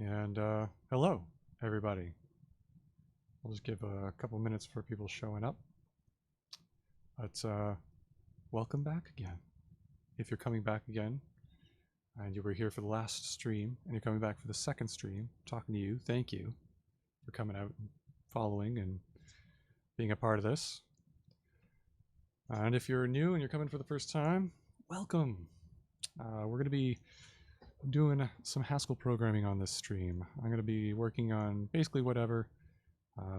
And hello, everybody. We'll just give a couple minutes for people showing up. But welcome back again. If you're coming back again, and you were here for the last stream, and you're coming back for the second stream, talking to you, thank you for coming out and following and being a part of this. And if you're new and you're coming for the first time, welcome. We're going to be doing some Haskell programming on this stream. I'm going to be working on basically whatever,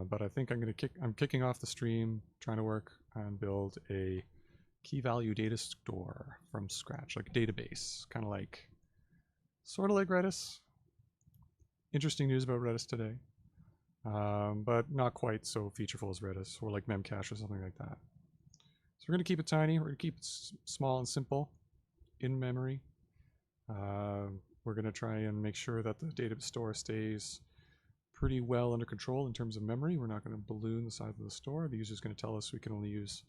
but I think I'm kicking off the stream trying to work and build a key value data store from scratch, like a database, sort of like Redis. Interesting news about Redis today, but not quite so featureful as Redis, or like Memcache or something like that. So we're going to keep it tiny. We're going to keep it small and simple, in memory. We're going to try and make sure that the data store stays pretty well under control in terms of memory. We're not going to balloon the size of the store. The user is going to tell us we can only use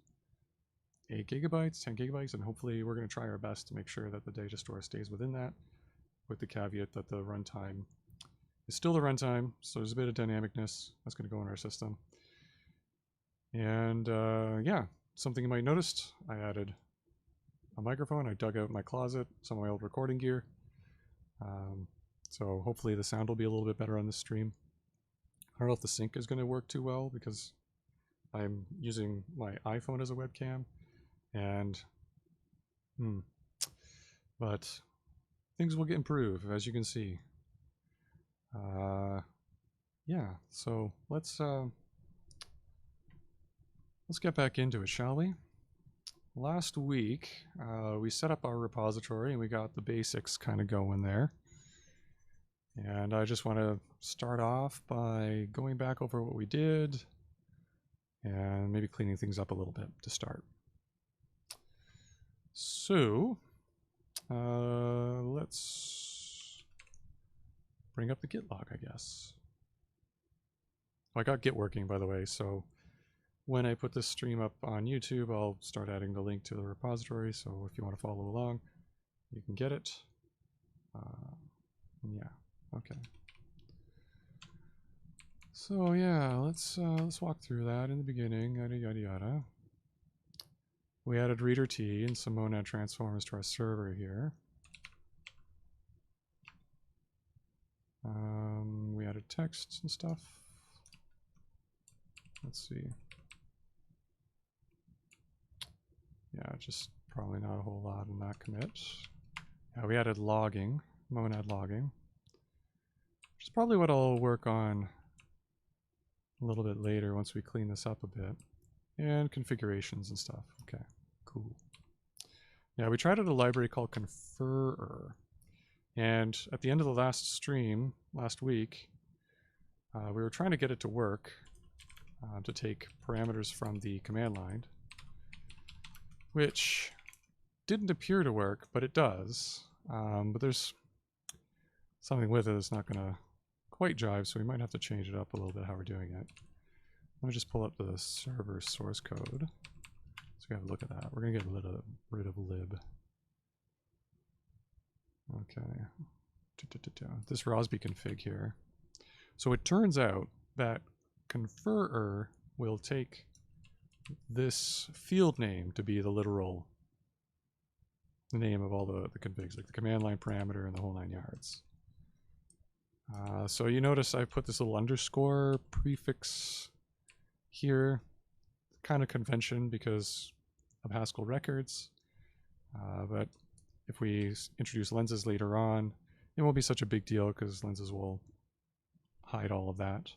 8 gigabytes, 10 gigabytes, and hopefully we're going to try our best to make sure that the data store stays within that, with the caveat that the runtime is still the runtime, so there's a bit of dynamicness that's going to go in our system. And yeah, something you might notice, I added a microphone. I dug out my closet, some of my old recording gear. So hopefully the sound will be a little bit better on this stream. I don't know if the sync is going to work too well because I'm using my iPhone as a webcam, and but things will get improved, as you can see. Yeah, so let's get back into it, shall we? Last week, we set up our repository and we got the basics kind of going there. And I just want to start off by going back over what we did and maybe cleaning things up a little bit to start. So, let's bring up the Git log, I guess. I got Git working, by the way, so when I put this stream up on YouTube, I'll start adding the link to the repository, so if you want to follow along, you can get it. Yeah, okay. So yeah, let's walk through that in the beginning, yada yada yada. We added reader T and some monad transformers to our server here. We added text and stuff. Let's see. Yeah, just probably not a whole lot in that commit. Yeah, we added logging, monad logging, which is probably what I'll work on a little bit later once we clean this up a bit. And configurations and stuff. Okay, cool. Yeah, we tried out a library called conferrer. And at the end of the last stream, last week, we were trying to get it to work, to take parameters from the command line, which didn't appear to work, but it does. But there's something with it that's not going to quite jive, so we might have to change it up a little bit how we're doing it. Let me just pull up the server source code so we have a look at that. We're going to get rid of lib. Okay. This Rosby config here. So it turns out that conferrer will take this field name to be the literal name of all the configs, like the command line parameter and the whole 9 yards. So you notice I put this little underscore prefix here, kind of convention because of Haskell records, but if we introduce lenses later on, it won't be such a big deal because lenses will hide all of that.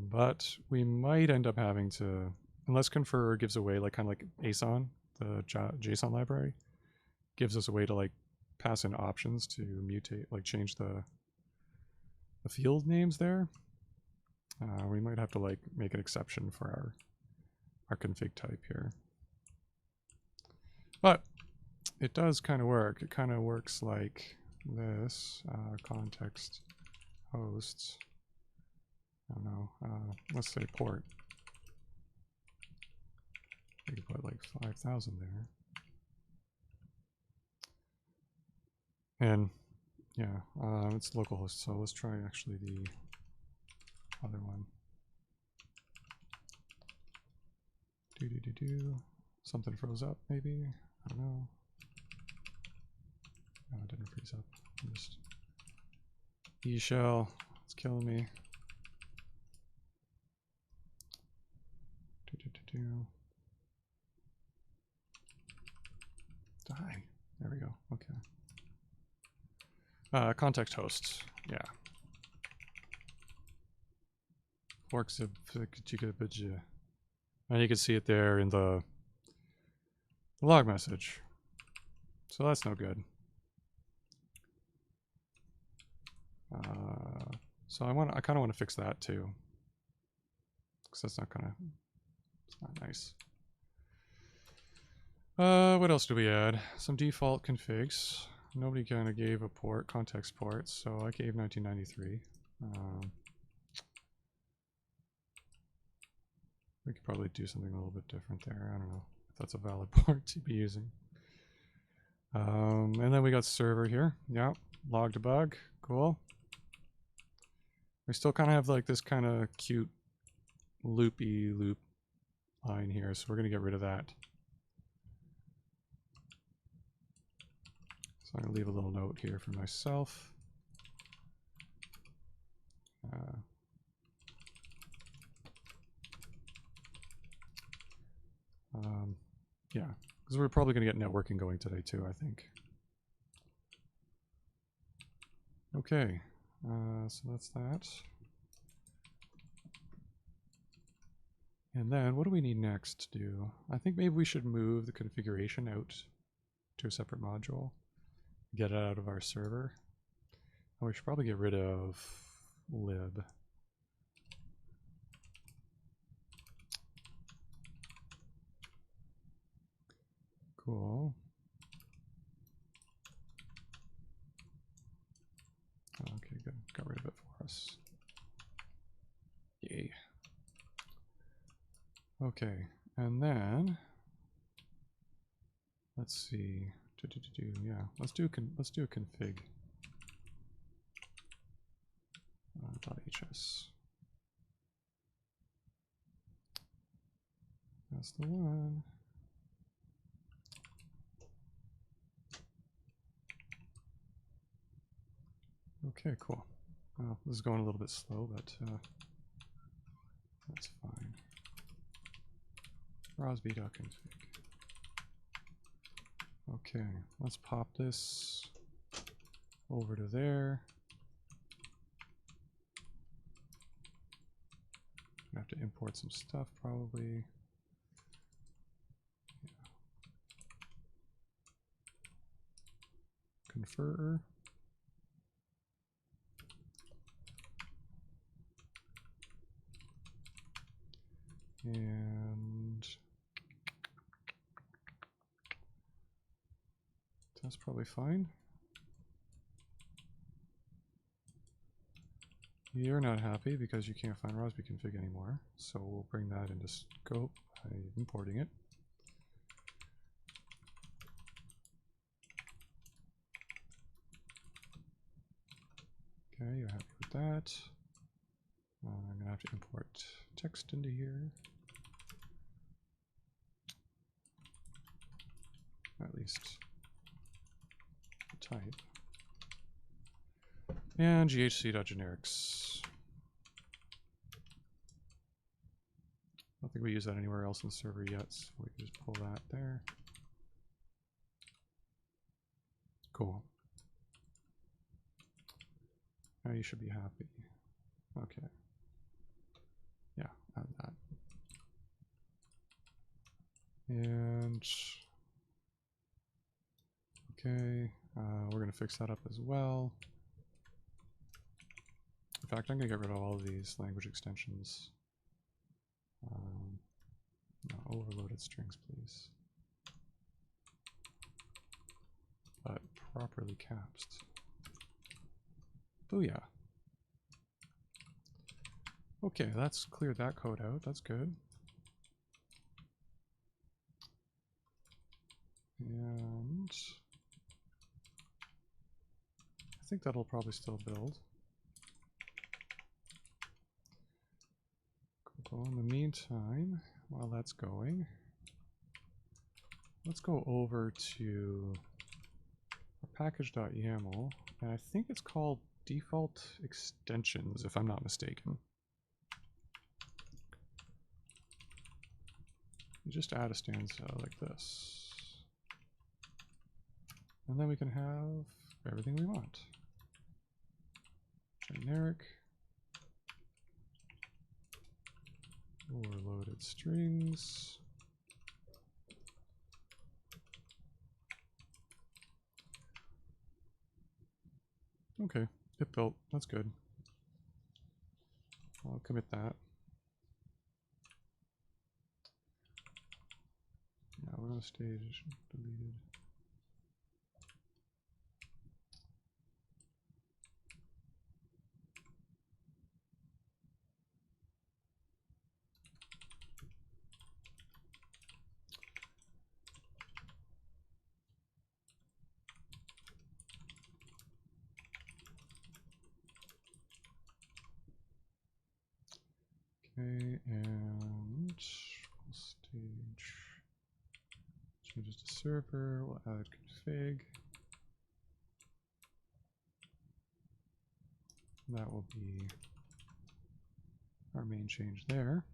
But we might end up having to, unless conferrer gives away, like kind of like ASON, the JSON library, gives us a way to like pass in options to mutate, like change the field names there. We might have to like make an exception for our config type here. But it does kind of work. It kind of works like this, context hosts. I don't know, let's say port. We could put like 5,000 there. And Yeah, it's localhost, so let's try actually the other one. Something froze up, maybe? I don't know. No, it didn't freeze up. Just E-shell, it's killing me. Die. There we go. Okay. Context hosts. Yeah. Works a and you can see it there in the log message. So that's no good. So I kind of want to fix that too, because that's not gonna. It's not nice. What else do we add? Some default configs. Nobody kind of gave a port, context port, so I gave 1993. We could probably do something a little bit different there. I don't know if that's a valid port to be using. And then we got server here. Yeah, log debug. Cool. We still kind of have like this kind of cute loopy loop line here, so we're going to get rid of that. So I'm going to leave a little note here for myself. Yeah, because we're probably going to get networking going today too, I think. Okay, so that's that. And then what do we need next to do? I think maybe we should move the configuration out to a separate module. Get it out of our server. And we should probably get rid of lib. Cool. Okay, good. Got rid of it for us. Yay. Okay, and then let's see. Yeah, let's do a config. .hs. That's the one. Okay, cool. Well, this is going a little bit slow, but that's fine. Rosby.config. Okay, let's pop this over to there. I have to import some stuff probably. Yeah. Confer. And that's probably fine. You're not happy because you can't find Rosby config anymore, so we'll bring that into scope by importing it. Okay, you're happy with that. I'm gonna have to import text into here. At least type. And ghc.generics. I don't think we use that anywhere else in the server yet, so we can just pull that there. Cool. Now you should be happy. Okay. Yeah, add that. And okay, we're going to fix that up as well. In fact, I'm going to get rid of all of these language extensions. No, overloaded strings, please. But properly capsed. Booyah. Okay, that's cleared that code out. That's good. And I think that'll probably still build. Cool. In the meantime, while that's going, let's go over to our package.yaml, and I think it's called default extensions, if I'm not mistaken. You just add a stanza like this. And then we can have everything we want. Generic. Overloaded strings. Okay, it built. That's good. I'll commit that. Yeah, we're on stage deleted. Okay, and stage changes to server. We'll add config. That will be our main change there.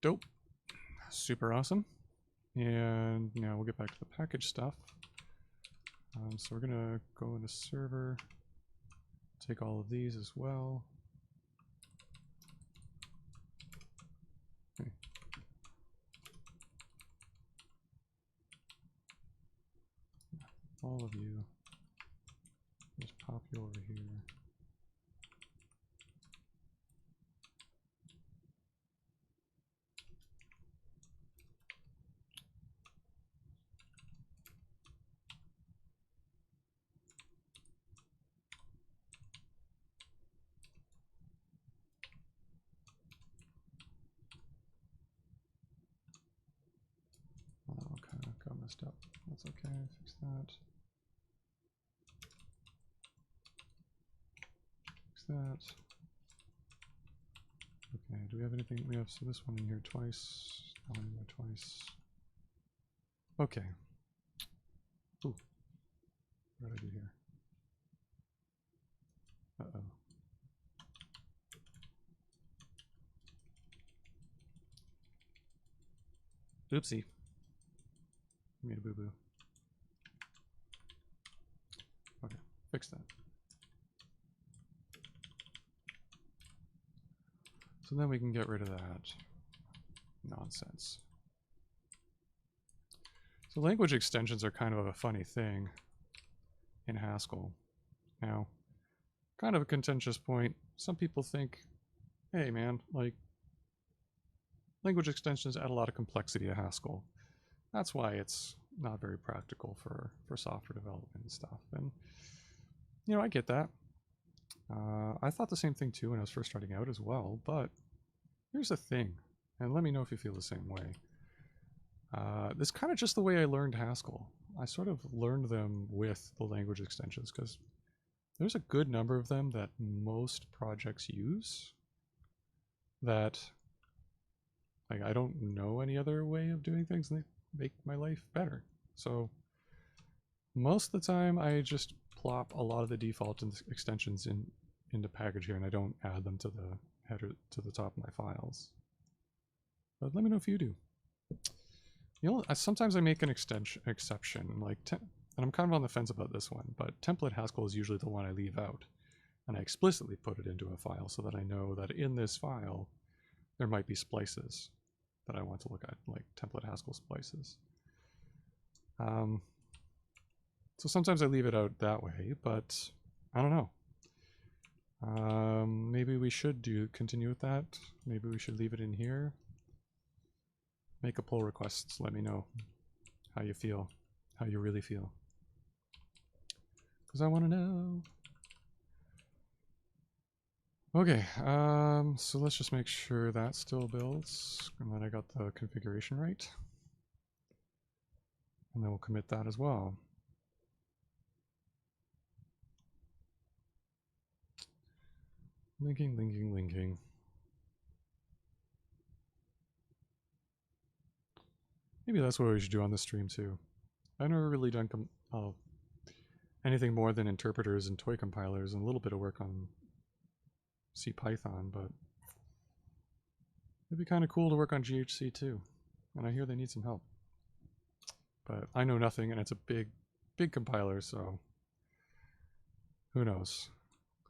Dope. Super awesome. And now we'll get back to the package stuff. So we're gonna go into server, take all of these as well. Okay. All of you, just pop you over here. Oh, kind of got messed up. That's okay, fix that. Fix that. Okay, do we have anything? We have so this one in here twice. That one in there twice. Okay. Ooh. What did I do here? Uh-oh. Oopsie. Made a boo-boo. Okay, fix that. So then we can get rid of that nonsense. So language extensions are kind of a funny thing in Haskell. Now, kind of a contentious point. Some people think, hey man, like, language extensions add a lot of complexity to Haskell. That's why it's not very practical for software development and stuff. And, you know, I get that. I thought the same thing too when I was first starting out as well, but here's the thing, and let me know if you feel the same way. This is kind of just the way I learned Haskell. I sort of learned them with the language extensions because there's a good number of them that most projects use that, like, I don't know any other way of doing things and they make my life better. So most of the time I just plop a lot of the default extensions into package here and I don't add them to the header to the top of my files. But let me know if you do. You know, sometimes I make an exception, like, and I'm kind of on the fence about this one, but template Haskell is usually the one I leave out. And I explicitly put it into a file so that I know that in this file, there might be splices that I want to look at, like template Haskell splices. So sometimes I leave it out that way, but I don't know. Maybe we should continue with that. Maybe we should leave it in here. Make a pull request. Let me know how you feel, how you really feel. Because I want to know. Okay, so let's just make sure that still builds, and then I got the configuration right. And then we'll commit that as well. Linking, linking, linking. Maybe that's what we should do on this stream too. I've never really done anything more than interpreters and toy compilers and a little bit of work on C Python, but it'd be kind of cool to work on GHC too. And I hear they need some help. But I know nothing, and it's a big, big compiler, so who knows?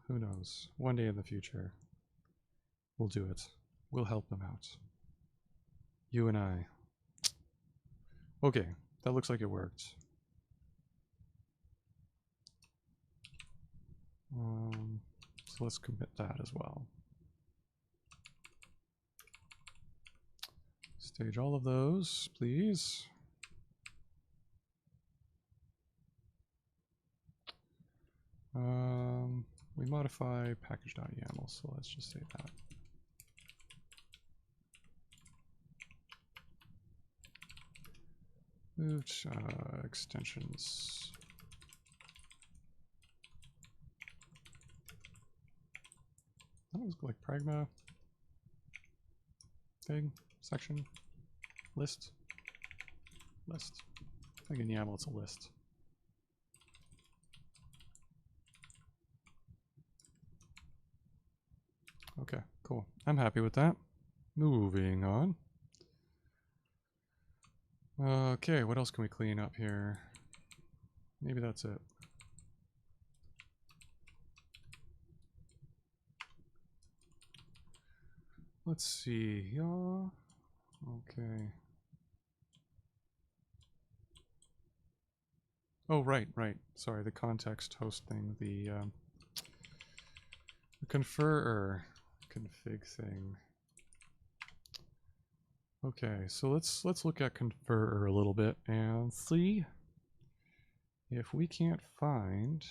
Who knows? One day in the future, we'll do it. We'll help them out. You and I. Okay, that looks like it worked. So let's commit that as well. Stage all of those, please. We modify package.yaml, so let's just say that. Moved extensions. That was like pragma thing, section, list. I think in YAML it's a list. Okay, cool. I'm happy with that. Moving on. Okay, what else can we clean up here? Maybe that's it. Let's see. Yeah. Okay. Oh, right. Sorry, the context host thing. The confer config thing. Okay, so let's look at confer a little bit and see if we can't find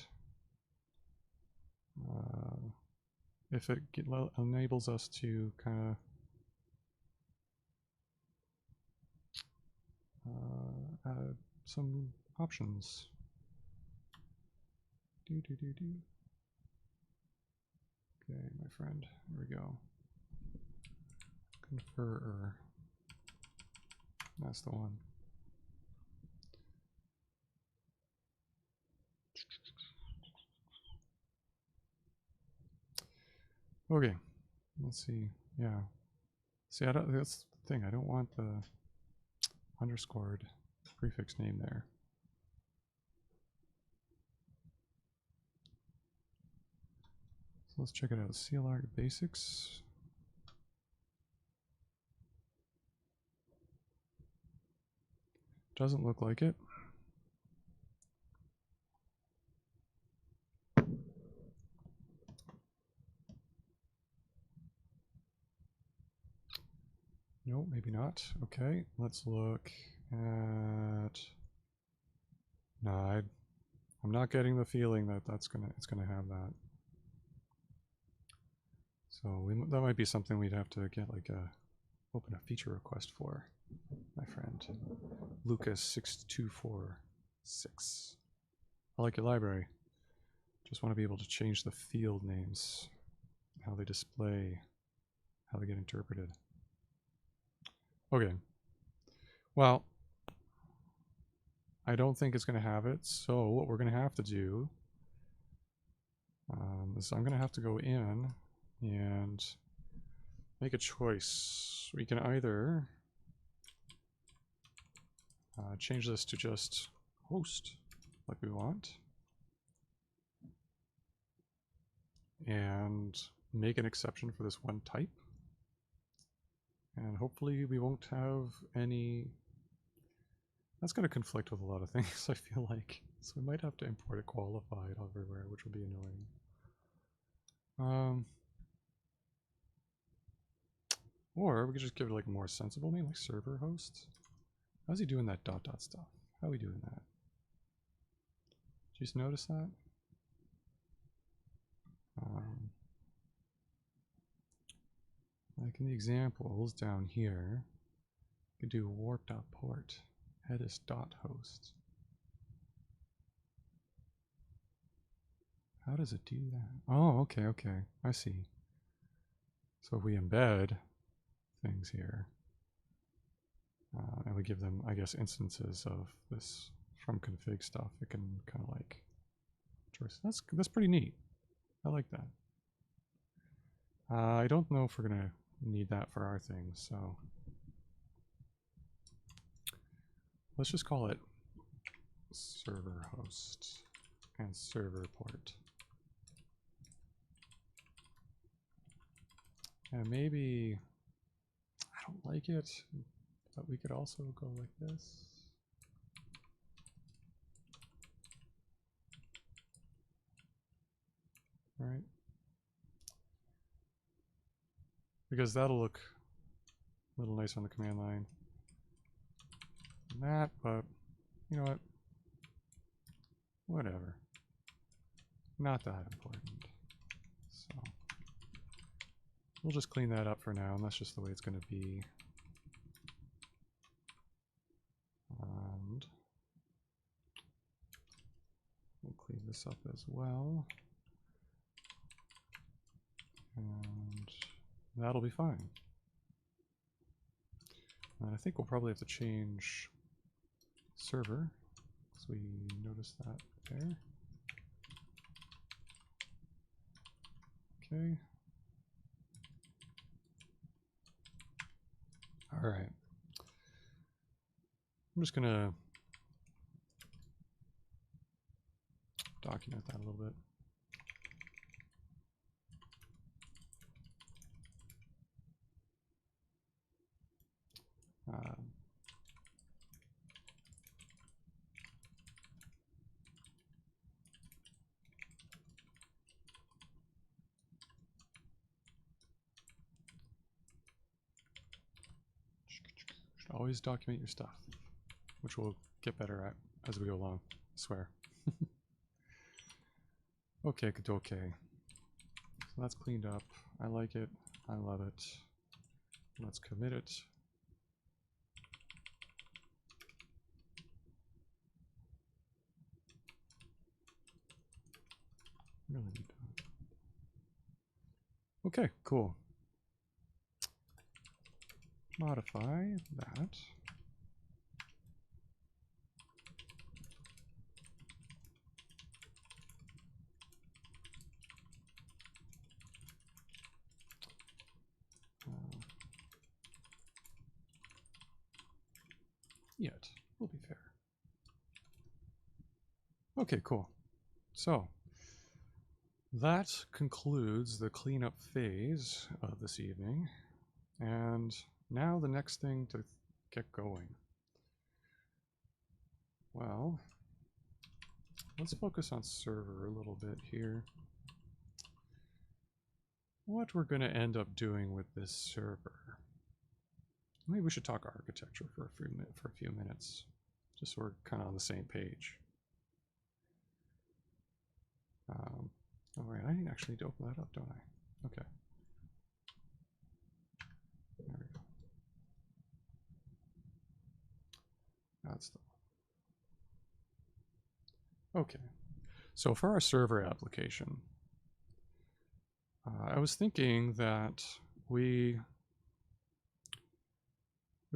if it enables us to kind of add some options. Okay, my friend, here we go. Confer. That's the one. Okay, let's see. Yeah. See, that's the thing. I don't want the underscored prefix name there. So let's check it out. CLR basics. Doesn't look like it. No, maybe not. Okay, let's look at. Nah, I'm not getting the feeling that it's gonna have that. So that might be something we'd have to get like open a feature request for, my friend. Lucas6246. I like your library. Just want to be able to change the field names, how they display, how they get interpreted. Okay. Well, I don't think it's going to have it, so what we're going to have to do is I'm going to have to go in and make a choice. We can either change this to just host like we want and make an exception for this one type, and hopefully we won't have any. That's going to conflict with a lot of things, I feel like, so we might have to import it qualified everywhere, which will be annoying. Or we could just give it like a more sensible name, like server host. How's he doing that dot stuff? How are we doing that? Did you just notice that? like in the examples down here, you can do warp.port, headis.host. How does it do that? Oh, okay, okay. I see. So if we embed things here, and we give them, I guess, instances of this from config stuff, it can kind of like choice. That's pretty neat. I like that. I don't know if we're gonna need that for our things, so let's just call it server host and server port. And maybe, I don't like it, but we could also go like this. Right? Because that'll look a little nice on the command line. That, but you know what? Whatever. Not that important. So we'll just clean that up for now, and that's just the way it's going to be. And we'll clean this up as well. And that'll be fine. And I think we'll probably have to change server, because we noticed that there. Okay. All right. I'm just going to document that a little bit. Should always document your stuff, which we'll get better at as we go along, I swear. Okay, good, okay. So that's cleaned up. I like it. I love it. Let's commit it. Really need that. Okay, cool. Modify that. Yet, we'll be fair. Okay, cool. So, that concludes the cleanup phase of this evening. And now the next thing to get going. Well, let's focus on server a little bit here. What we're going to end up doing with this server. Maybe we should talk architecture for a few minutes, just so we're kind of on the same page. Oh, right, I actually need to open that up, don't I? Okay. There we go. That's the one. Okay. So for our server application, I was thinking that we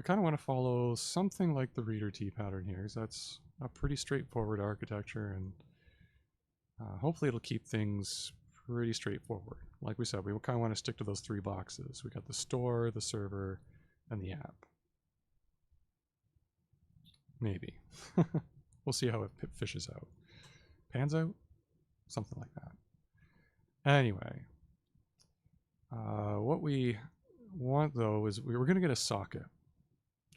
kind of want to follow something like the reader T pattern here, because that's a pretty straightforward architecture, and hopefully it'll keep things pretty straightforward. Like we said, we kind of want to stick to those three boxes. We got the store, the server, and the app. Maybe. We'll see how it fishes out. Pans out? Something like that. Anyway, what we want though is we're going to get a socket.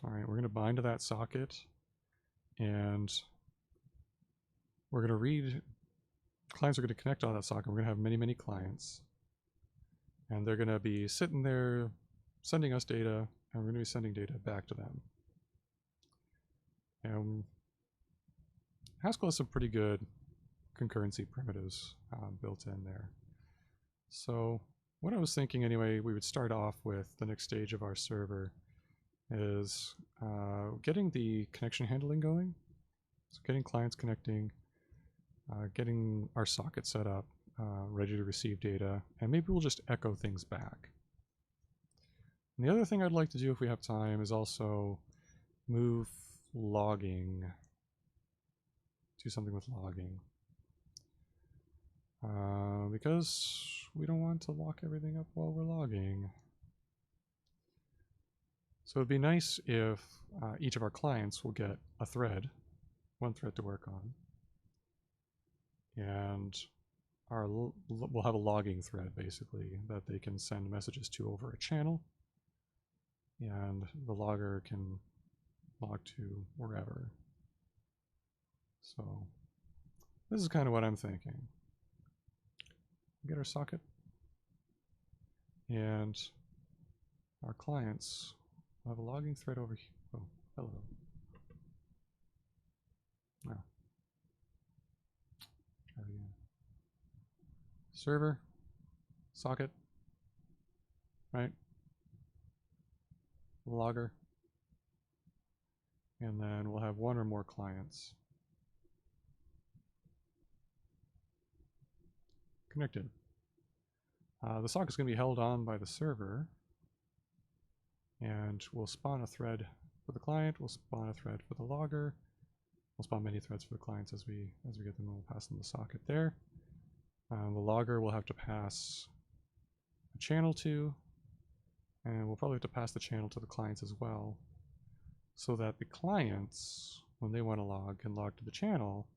All right, we're going to bind to that socket, and we're going to read. Clients are going to connect on that socket. We're going to have many, many clients, and they're going to be sitting there sending us data, and we're going to be sending data back to them. And Haskell has some pretty good concurrency primitives built in there. So what I was thinking anyway, we would start off with the next stage of our server is getting the connection handling going. So getting clients connecting, getting our socket set up, ready to receive data, and maybe we'll just echo things back. And the other thing I'd like to do if we have time is also move logging. Do something with logging. Because we don't want to lock everything up while we're logging. So it'd be nice if each of our clients will get a thread, one thread to work on. And we'll have a logging thread, basically, that they can send messages to over a channel. And the logger can log to wherever. So this is kind of what I'm thinking. Get our socket. And our clients will have a logging thread over here. Oh, hello. No. Try it again. Server, socket, right? Logger. And then we'll have one or more clients connected. The socket is going to be held on by the server, and we'll spawn a thread for the client, we'll spawn a thread for the logger, we'll spawn many threads for the clients as we get them, and we'll pass them the socket there. The logger will have to pass a channel to, and we'll probably have to pass the channel to the clients as well, so that the clients, when they want to log, can log to the channel,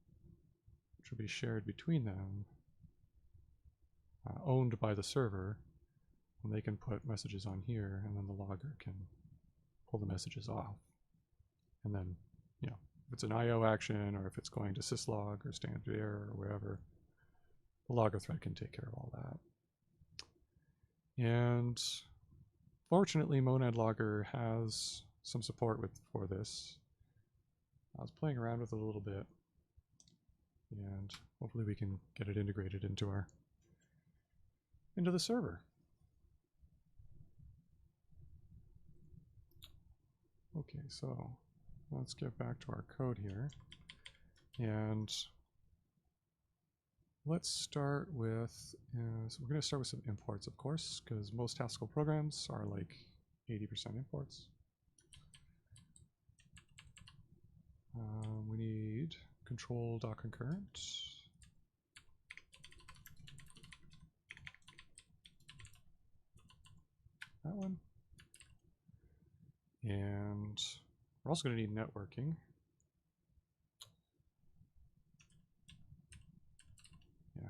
which will be shared between them, owned by the server, and they can put messages on here, and then the logger can pull the messages off. And then, you know, if it's an IO action, or if it's going to syslog or standard error or wherever, the logger thread can take care of all that. And fortunately, Monad Logger has some support for this. I was playing around with it a little bit, and hopefully we can get it integrated into the server. Okay, so let's get back to our code here, and let's start with, so we're going to start with some imports, of course, because most Haskell programs are like 80% imports. We need control.concurrent. That one. And we're also going to need networking. Yeah.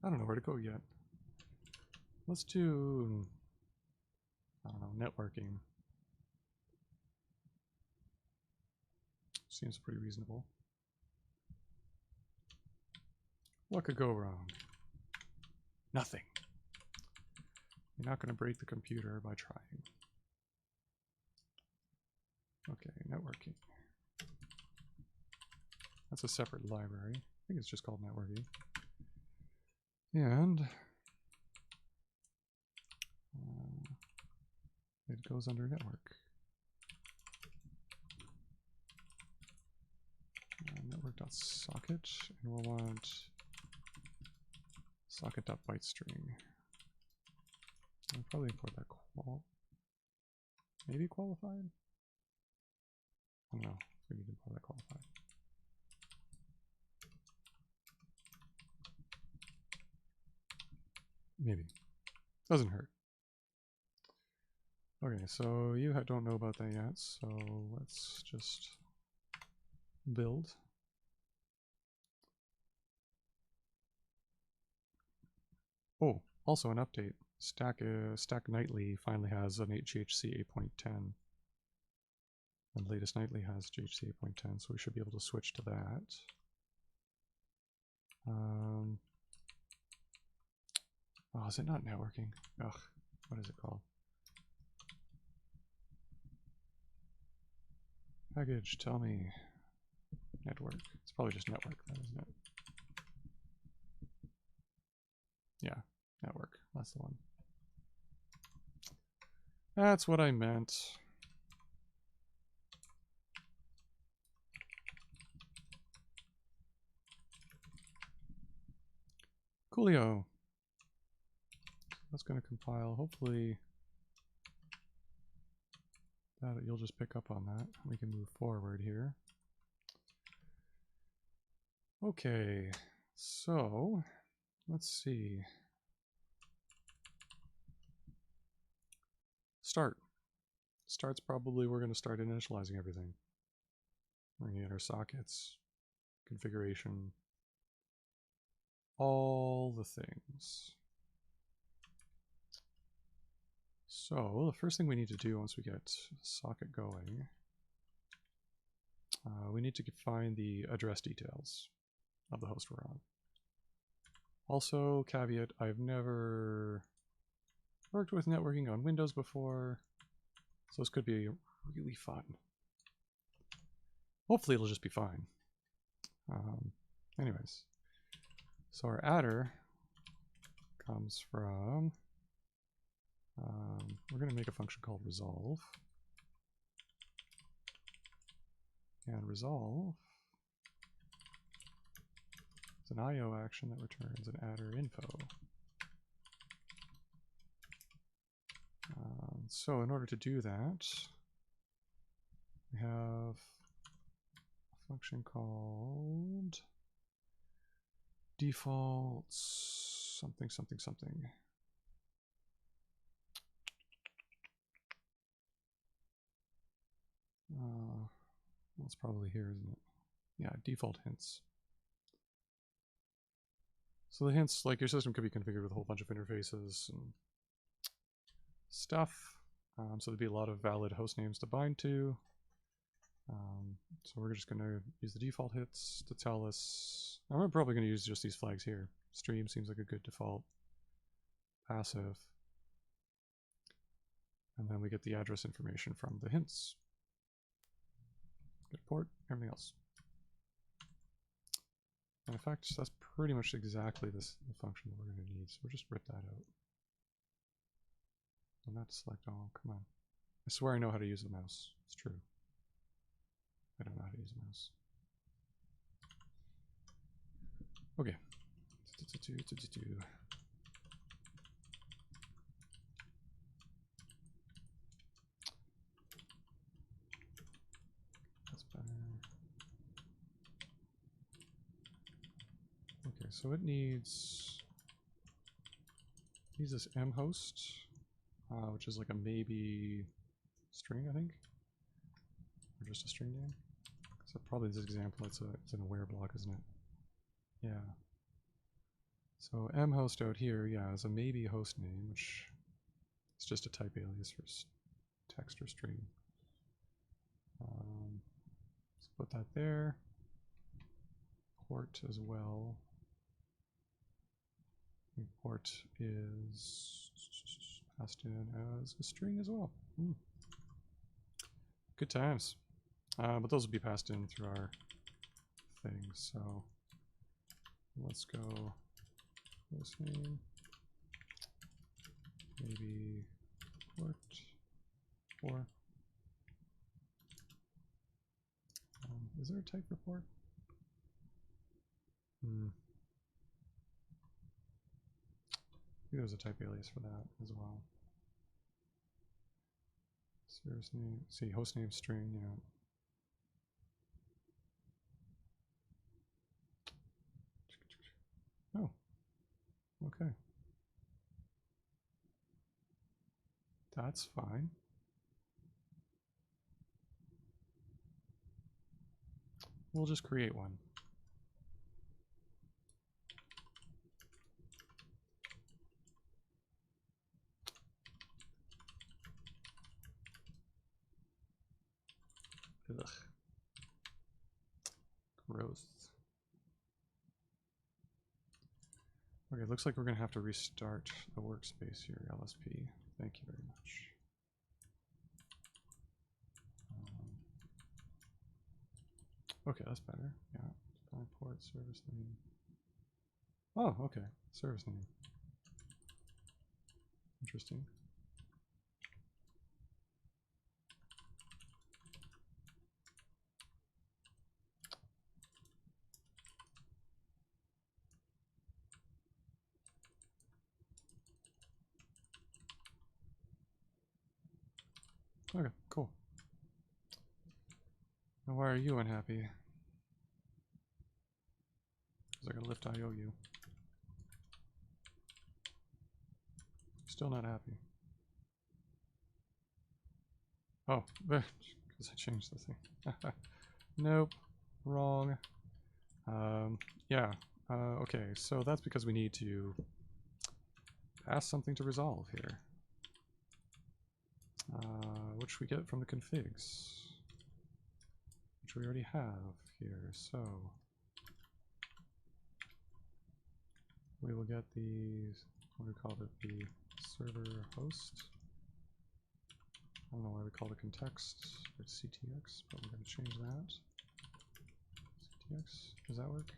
I don't know where to go yet. Let's do, I don't know, networking. Seems pretty reasonable. What could go wrong? Nothing. You're not going to break the computer by trying. Okay, networking. That's a separate library. I think it's just called networking. And it goes under network. Network.socket, and we'll want socket.bytestring. I'll probably import that maybe qualified? I don't know if we need to import that qualified. Maybe. Doesn't hurt. Okay, so you don't know about that yet, so let's just build. Oh, also an update. Stack Nightly finally has an GHC 8.10. And latest Nightly has GHC 8.10, so we should be able to switch to that. Oh, is it not networking? Ugh, what is it called? Package, tell me. Network. It's probably just network, then, isn't it? Yeah, network. That's the one. That's what I meant. Coolio. That's going to compile. Hopefully that you'll just pick up on that. We can move forward here. Okay, so let's see. Start. Start's probably we're going to start initializing everything. We're going to get our sockets, configuration, all the things. So the first thing we need to do once we get the socket going, we need to find the address details of the host we're on. Also, caveat, I've never worked with networking on Windows before, so this could be really fun. Hopefully it'll just be fine. Anyways, so our adder comes from, we're going to make a function called resolve. And resolve is an IO action that returns an adder info. So in order to do that, we have a function called default something something something. Well, it's probably here, isn't it? Yeah, default hints. So the hints, like your system could be configured with a whole bunch of interfaces and stuff. So there'd be a lot of valid host names to bind to. So we're just going to use the default hits to tell us. I'm probably going to use just these flags here. Stream seems like a good default. Passive. And then we get the address information from the hints. Get port, everything else. And in fact, that's pretty much exactly the function that we're going to need. So we'll just rip that out. So not select all. Come on. I swear I know how to use the mouse. It's true. I don't know how to use a mouse. Okay. That's better. Okay, so it needs this m host, which is like a maybe string, I think, or just a string name. So probably this example, it's an aware block, isn't it? Yeah. So m host out here, yeah, is a maybe host name, which is just a type alias for text or string. Let's put that there. Port as well. Port is passed in as a string as well. Good times. But those will be passed in through our thing. So let's go host name, maybe port 4. Is there a type for port? I think there's a type alias for that as well. Service name, see, host name string, yeah. Oh, okay. That's fine. We'll just create one. Ugh. Gross. Okay, looks like we're going to have to restart the workspace here, LSP. Thank you very much. Okay, that's better. Yeah. Port service name. Oh, okay. Service name. Interesting. Okay, cool. Now why are you unhappy? Because I gotta lift IOU. Still not happy. Oh, because I changed the thing. Nope, wrong. Yeah, okay, so that's because we need to pass something to resolve here. What should we get from the configs? Which we already have here, so we will get the, what do we call it, the server host. I don't know why we call it context. It's CTX, but we're going to change that. CTX, does that work?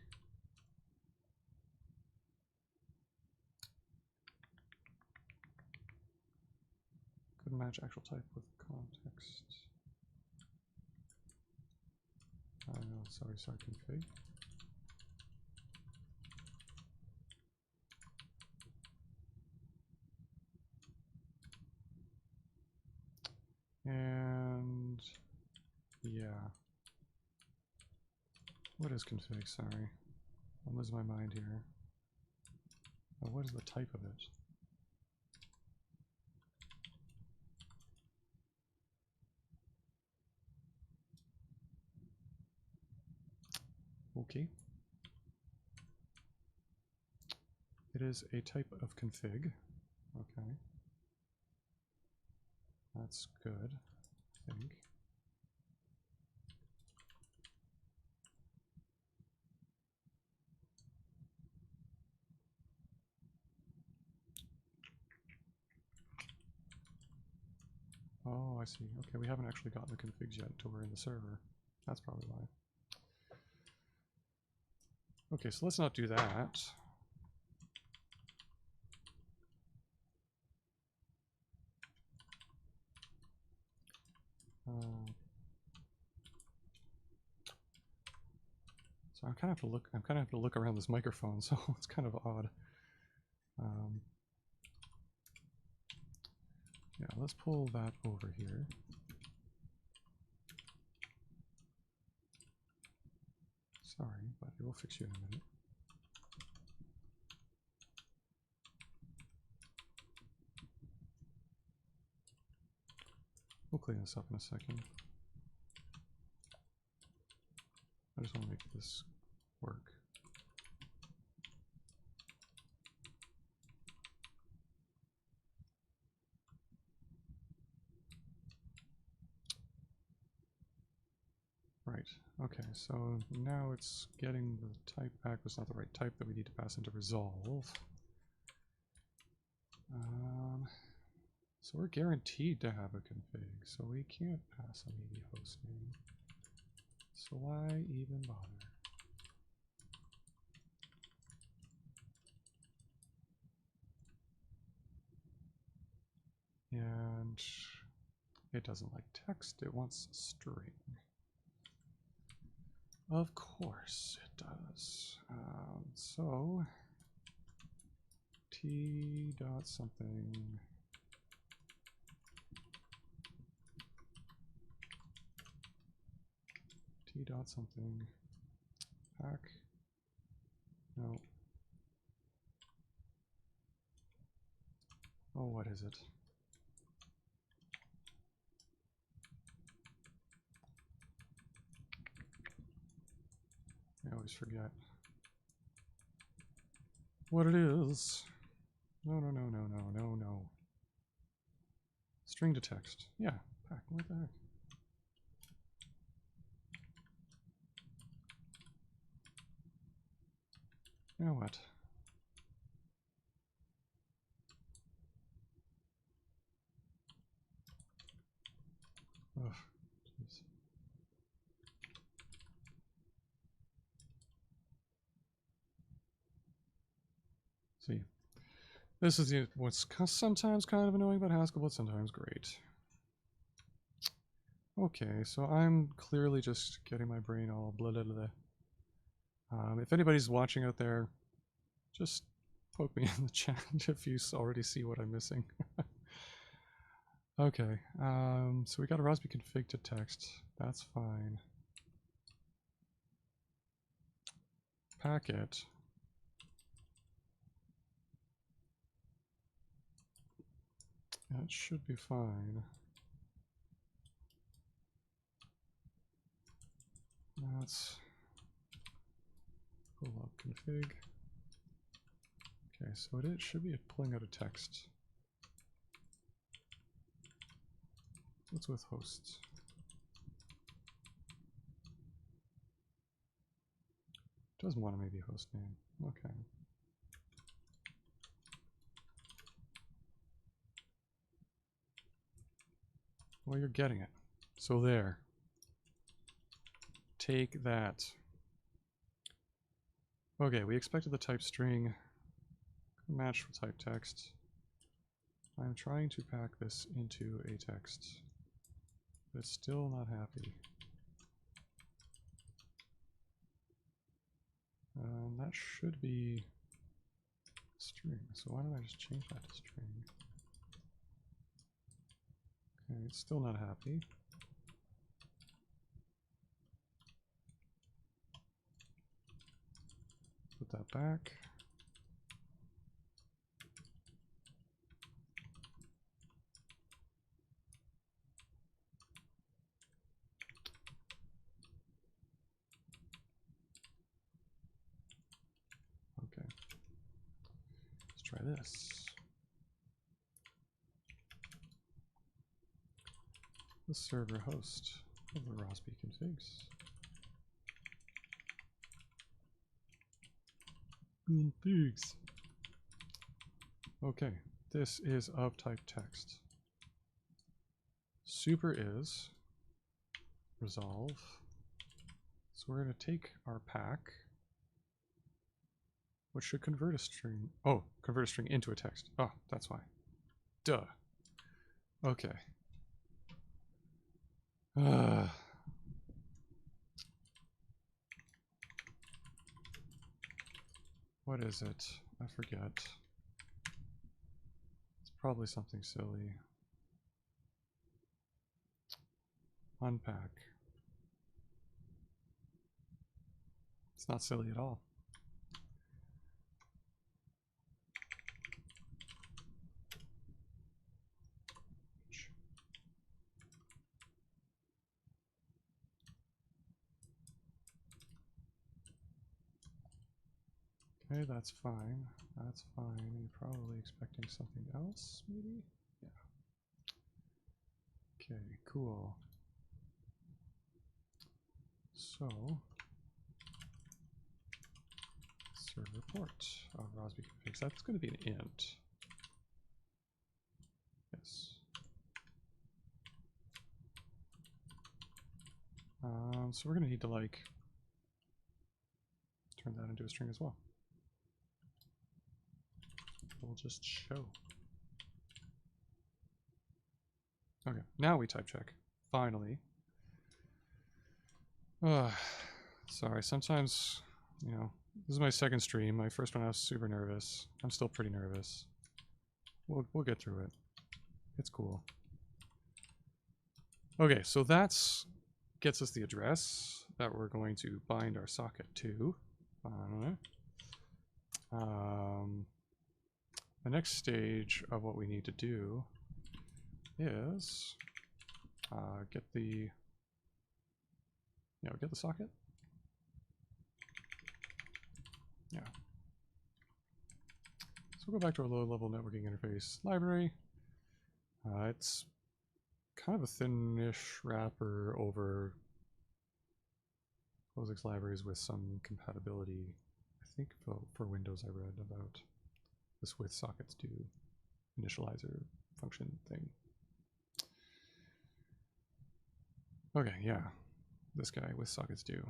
Couldn't match actual type with context. No, sorry, config. And yeah. What is config? Sorry. I'm losing my mind here. Oh, what is the type of it? Okay. It is a type of config. Okay. That's good, I think. Oh, I see. Okay, we haven't actually gotten the configs yet until we're in the server. That's probably why. Okay, so let's not do that. So I'm kind of have to look around this microphone, so it's kind of odd. Yeah, let's pull that over here. Sorry, but we'll fix you in a minute. We'll clean this up in a second. I just want to make this work. Right, okay, so now it's getting the type back, but it's not the right type that we need to pass into resolve. So we're guaranteed to have a config, so we can't pass a media host name. So why even bother? And it doesn't like text, it wants string. Of course it does. So t dot something t dot something pack. No. Oh, what is it? I always forget what it is. No. String to text. Yeah, pack. What the heck? Now what? Ugh, jeez. See, This is what's sometimes kind of annoying about Haskell, but sometimes great. Okay, so I'm clearly just getting my brain all blah blah blah. If anybody's watching out there, just poke me in the chat if you already see what I'm missing. Okay, so we got a Rosby config to text. That's fine. Packet. That should be fine. Let's pull up config. Okay, so it should be pulling out a text. What's with hosts? Doesn't want to maybe host name. Okay. Well, you're getting it. So there. Take that. Okay, we expected the type string match with type text. I'm trying to pack this into a text, but it's still not happy. That should be string. So why don't I just change that to string? Okay, it's still not happy. Put that back. Okay. Let's try this. The server host of the Rosby configs. Configs. Okay, this is of type text. Super is resolve. So we're going to take our pack, which should convert a string. Oh, convert a string into a text. Oh, that's why. Duh. Okay. What is it? I forget. It's probably something silly. Unpack. It's not silly at all. Okay, that's fine. That's fine. You're probably expecting something else, maybe? Yeah. Okay, cool. So, server port of Rosby configs. That's going to be an int. Yes. So we're going to need to like turn that into a string as well. We'll just show. Okay, now we type check. Finally. Sorry, sometimes, you know, this is my second stream. My first one I was super nervous. I'm still pretty nervous. We'll get through it. It's cool. Okay, so that's gets us the address that we're going to bind our socket to. The next stage of what we need to do is get the socket. Yeah. So we'll go back to our low-level networking interface library. It's kind of a thin-ish wrapper over POSIX libraries with some compatibility. I think for Windows I read about this with sockets do initializer function thing. Okay, yeah, this guy with sockets do.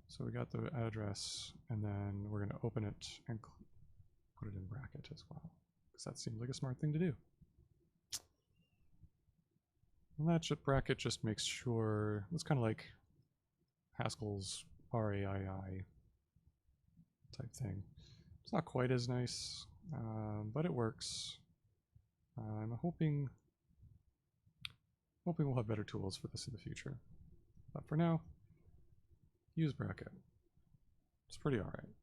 So we got the address, and then we're going to open it and put it in bracket as well, because that seemed like a smart thing to do. And that bracket just makes sure, it's kind of like Haskell's RAII type thing. It's not quite as nice, but it works. I'm hoping we'll have better tools for this in the future. But for now, use bracket. It's pretty alright.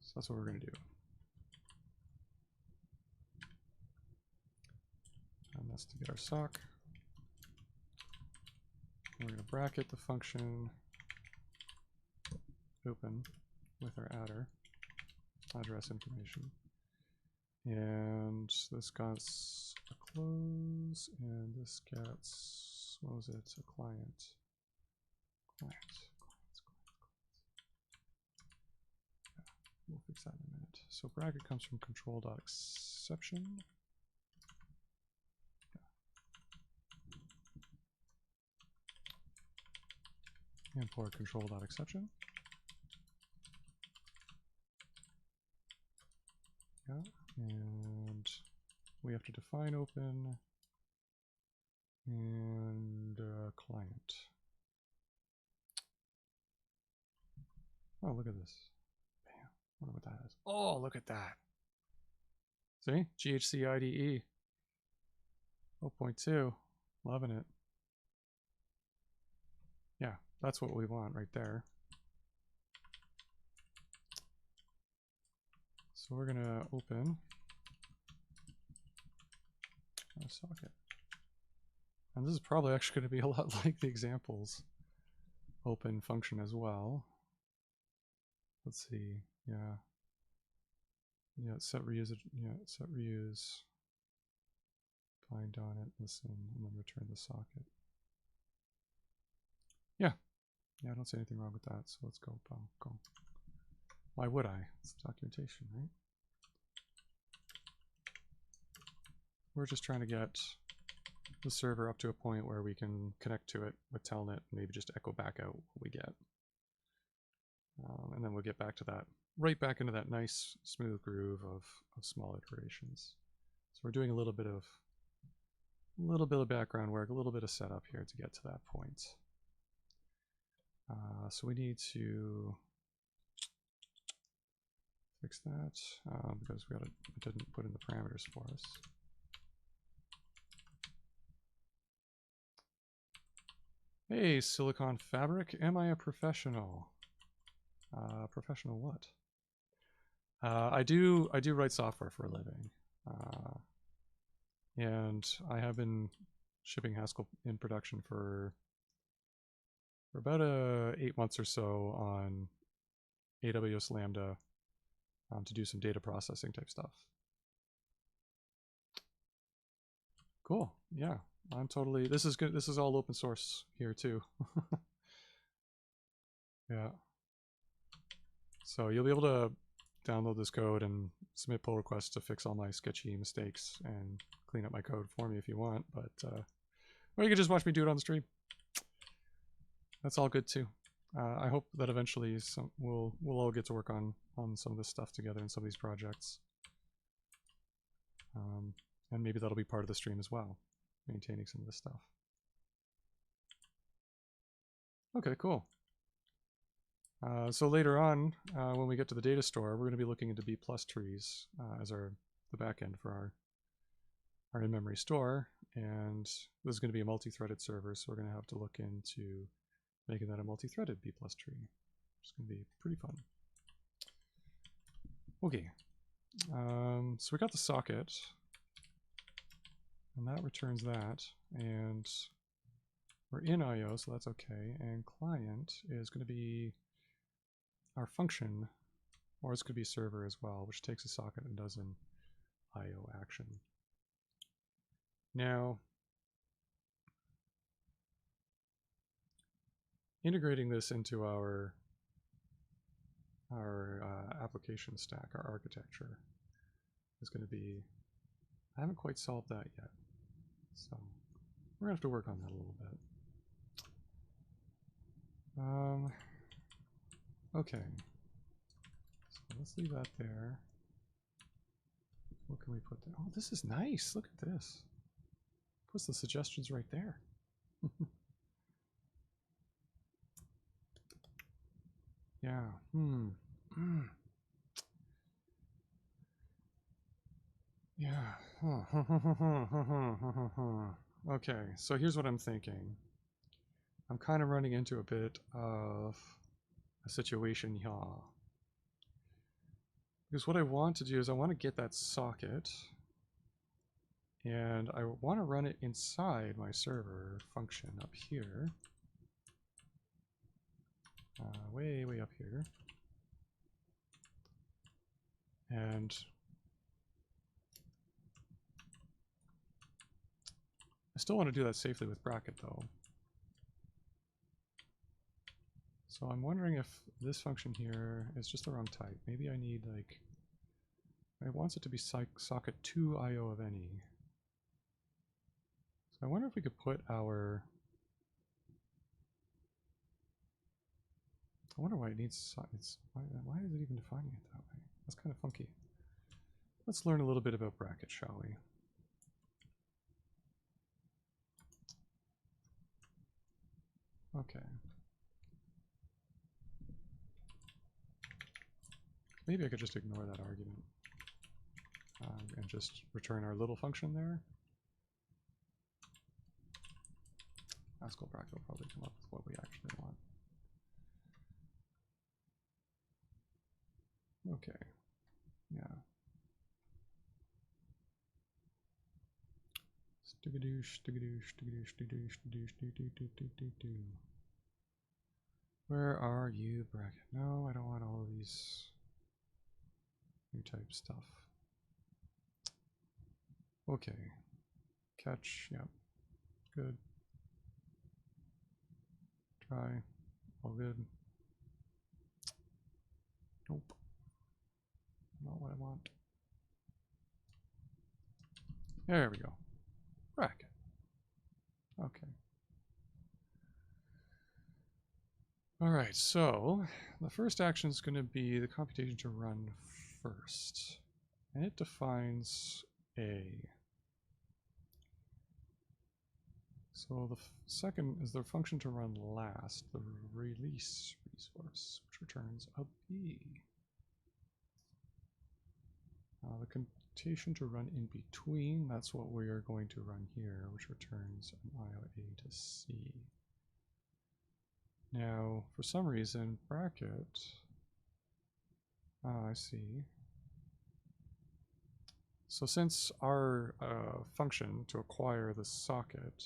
So that's what we're going to do. And that's to get our sock. We're going to bracket the function open with our adder address information. And this gets a close, and this gets, what was it, a client. Yeah, we'll fix that in a minute. So bracket comes from control.exception. Import control.exception. Yeah, and we have to define open and client. Oh, look at this. Bam. Wonder what that is. Oh, look at that. See? GHC IDE 0.2. Loving it. Yeah, that's what we want right there. So we're going to open a socket. And this is probably actually going to be a lot like the examples open function as well. Let's see. Yeah. Yeah, set reuse. Yeah, set reuse. Find on it, listen, and then return the socket. Yeah. Yeah, I don't see anything wrong with that. So let's go. Go. Why would I? It's documentation, right? We're just trying to get the server up to a point where we can connect to it with Telnet and maybe just echo back out what we get. And then we'll get back to that, right back into that nice smooth groove of small iterations. So we're doing a little bit of background work, a little bit of setup here to get to that point. So we need to fix that because it didn't put in the parameters for us. Hey, Silicon Fabric, am I a professional? Professional what? I do write software for a living, and I have been shipping Haskell in production for about 8 months or so on AWS Lambda to do some data processing type stuff. Cool. Yeah, I'm totally. This is good. This is all open source here too. Yeah. So you'll be able to download this code and submit pull requests to fix all my sketchy mistakes and clean up my code for me if you want. But or you can just watch me do it on the stream. That's all good too. I hope that eventually we'll all get to work on some of this stuff together in some of these projects. And maybe that'll be part of the stream as well, maintaining some of this stuff. Okay, cool. So later on, when we get to the data store, we're going to be looking into B+ trees as the backend for our in-memory store. And this is going to be a multi-threaded server, so we're going to have to look into making that a multi-threaded B+ tree. It's going to be pretty fun. Okay, so we got the socket, and that returns that, and we're in I/O, so that's okay. And client is going to be our function, or it's going to be server as well, which takes a socket and does an I/O action. Now, integrating this into our application stack, our architecture, is going to be, I haven't quite solved that yet. So we're going to have to work on that a little bit. Okay. So let's leave that there. What can we put there? Oh, this is nice. Look at this. Puts the suggestions right there. Yeah. Yeah. Okay, so here's what I'm thinking. I'm kind of running into a bit of a situation here. Because what I want to do is I want to get that socket, and I want to run it inside my server function up here. Way up here. And I still want to do that safely with bracket though. So I'm wondering if this function here is just the wrong type. Maybe I need like, it wants it to be socket 2 IO of any. So I wonder if we could put our, I wonder why it needs, why is it even defining it that way? That's kind of funky. Let's learn a little bit about bracket, shall we? Okay. Maybe I could just ignore that argument and just return our little function there. Haskell bracket will probably come up with what we actually want. Okay. Yeah. Where are you, bracket? No, I don't want all of these new type stuff. Okay. Catch, yep. Good. Try. All good. Nope. Not what I want. There we go. Bracket. Okay. Alright, so the first action is going to be the computation to run first. And it defines A. So the second is the function to run last, the release resource, which returns a B. The computation to run in between, that's what we are going to run here, which returns an IOA to C. Now, for some reason, bracket, I see. So since our function to acquire the socket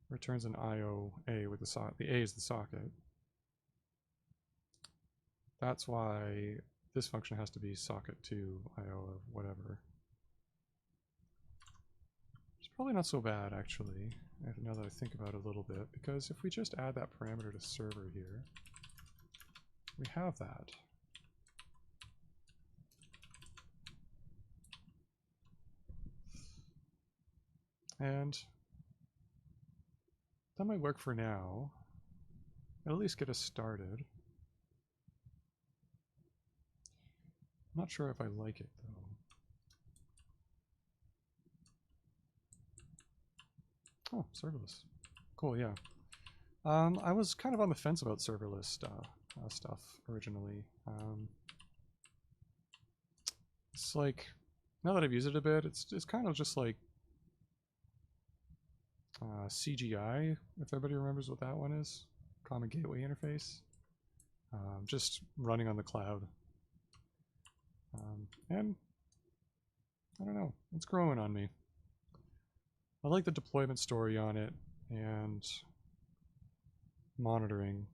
returns an IOA with the socket, the A is the socket, that's why this function has to be socket 2 IO of whatever. It's probably not so bad, actually, now that I think about it a little bit, because if we just add that parameter to server here, we have that. And that might work for now. It'll at least get us started. I'm not sure if I like it, though. Oh, serverless. Cool, yeah. I was kind of on the fence about serverless stuff originally. It's like, now that I've used it a bit, it's kind of just like CGI, if everybody remembers what that one is. Common Gateway Interface. Just running on the cloud. And I don't know, it's growing on me. I like the deployment story on it, and monitoring,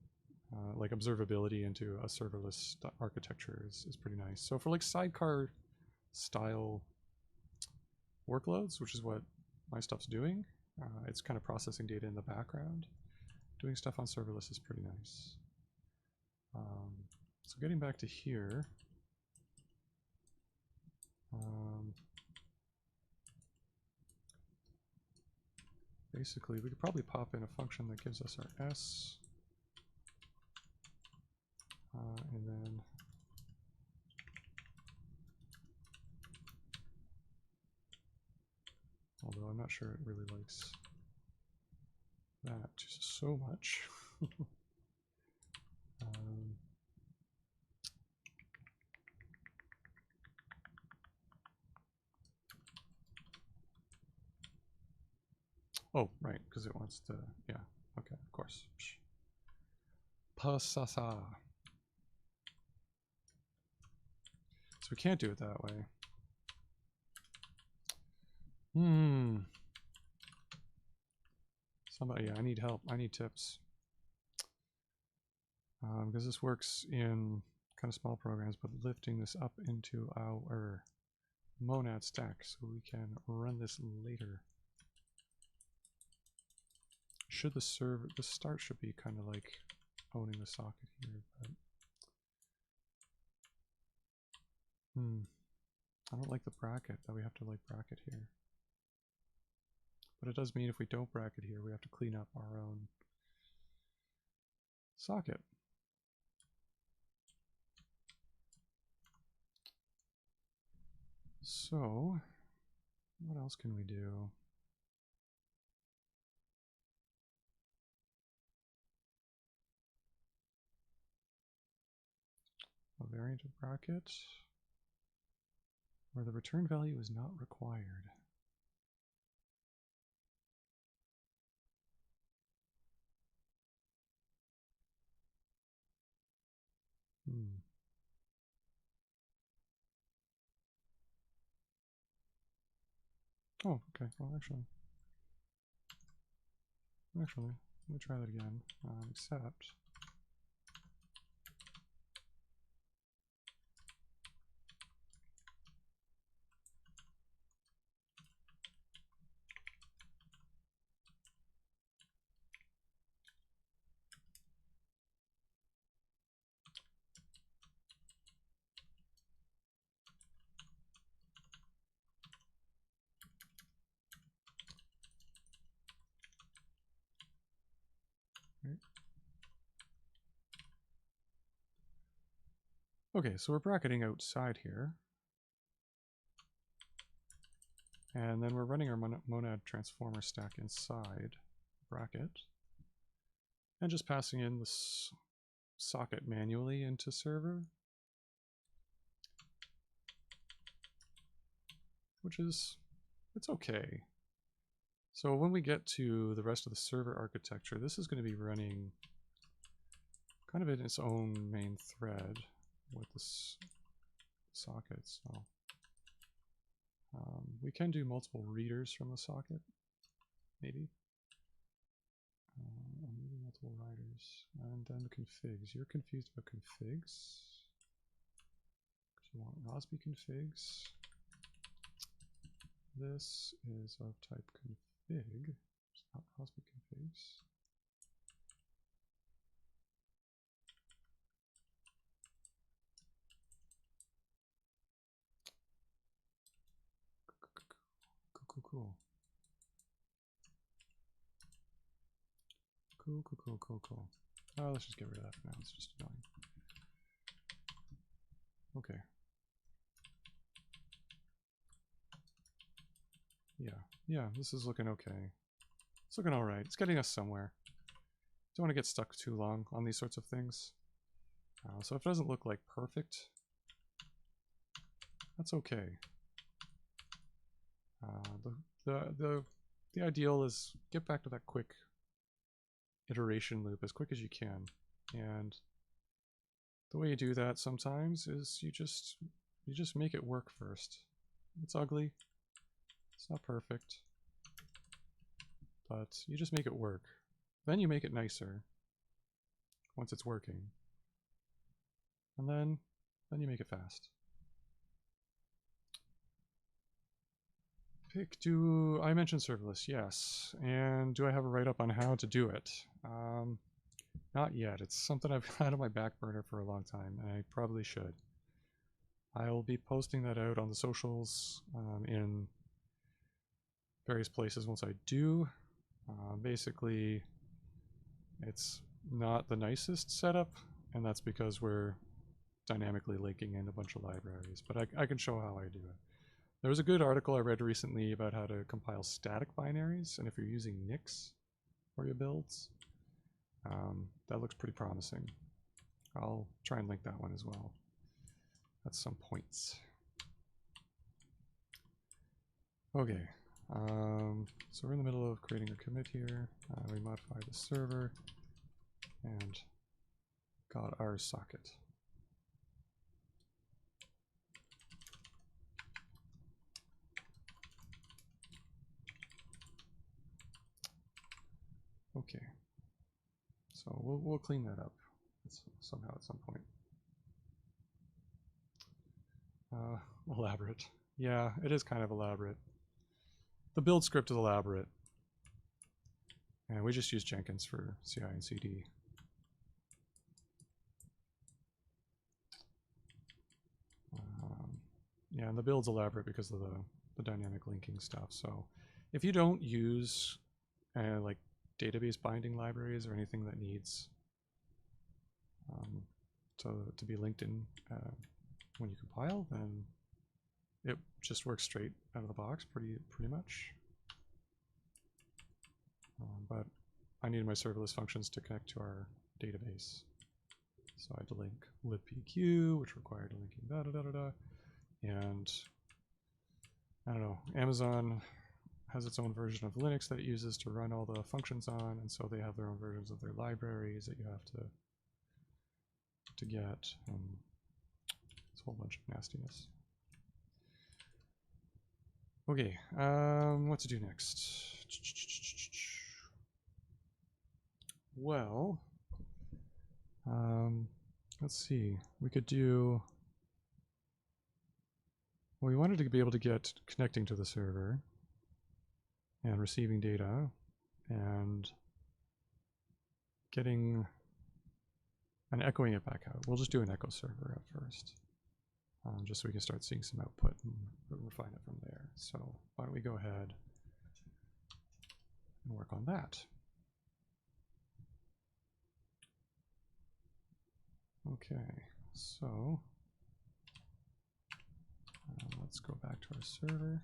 like observability into a serverless architecture is pretty nice. So for like sidecar style workloads, which is what my stuff's doing, it's kind of processing data in the background. Doing stuff on serverless is pretty nice. So getting back to here, basically we could probably pop in a function that gives us our S, and then not sure it really likes that so much. Oh, right, because it wants to, yeah, okay, of course. Pasasa. So we can't do it that way. Somebody, yeah, I need help. I need tips. Because this works in kind of small programs, but lifting this up into our monad stack so we can run this later. Should the server, the start should be kind of like owning the socket here, but I don't like the bracket that we have to like bracket here. But it does mean if we don't bracket here, we have to clean up our own socket. So, what else can we do? A variant of bracket where the return value is not required. Oh, okay. Well, actually, let me try that again. Except, right. Okay, so we're bracketing outside here. And then we're running our monad transformer stack inside bracket. And just passing in this socket manually into server. Which is, it's okay. So when we get to the rest of the server architecture, this is going to be running kind of in its own main thread with this socket. So we can do multiple readers from the socket, maybe. Maybe multiple writers. And then configs. You're confused about configs. Because you want Rosby configs. This is of type config. It's not Rosby configs. Cool. Cool. Oh, let's just get rid of that for now. It's just annoying. Okay. Yeah, this is looking okay. It's looking alright. It's getting us somewhere. Don't want to get stuck too long on these sorts of things. So if it doesn't look like perfect, that's okay. The ideal is get back to that quick iteration loop as quick as you can. And the way you do that sometimes is you just make it work first. It's ugly. It's not perfect. But you just make it work. Then you make it nicer once it's working. And then you make it fast. I mentioned serverless, yes. And do I have a write-up on how to do it? Not yet. It's something I've had on my back burner for a long time, and I probably should. I'll be posting that out on the socials in various places once I do. Basically, it's not the nicest setup, and that's because we're dynamically linking in a bunch of libraries, but I can show how I do it. There was a good article I read recently about how to compile static binaries, and if you're using Nix for your builds, that looks pretty promising. I'll try and link that one as well. That's some points. Okay, so we're in the middle of creating a commit here. We modify the server and got our socket. Okay, so we'll clean that up somehow at some point. Elaborate. Yeah, it is kind of elaborate. The build script is elaborate. And we just use Jenkins for CI and CD. Yeah, and the build's elaborate because of the dynamic linking stuff. So if you don't use like database binding libraries or anything that needs to be linked in when you compile, then it just works straight out of the box pretty much. But I needed my serverless functions to connect to our database. So I had to link libpq, which required linking da-da-da-da-da. And I don't know, Amazon has its own version of Linux that it uses to run all the functions on, and so they have their own versions of their libraries that you have to get. It's a whole bunch of nastiness. Okay, what to do next? Well, let's see. We could do... Well, we wanted to be able to get connecting to the server and receiving data and getting and echoing it back out. We'll just do an echo server at first, just so we can start seeing some output and refine it from there. So why don't we go ahead and work on that. Okay, so let's go back to our server.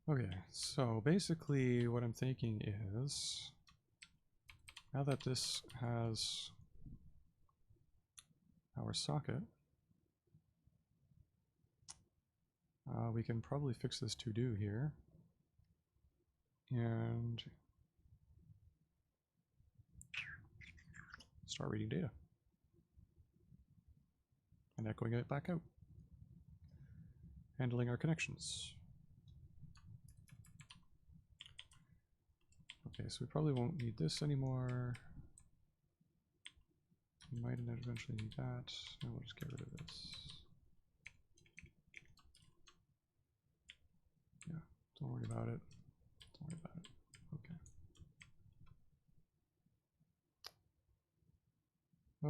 Okay, so basically what I'm thinking is, now that this has our socket, we can probably fix this to-do here and start reading data and echoing it back out, handling our connections. Okay, so we probably won't need this anymore. We might eventually need that, and we'll just get rid of this. Yeah, don't worry about it. Don't worry about it. Okay.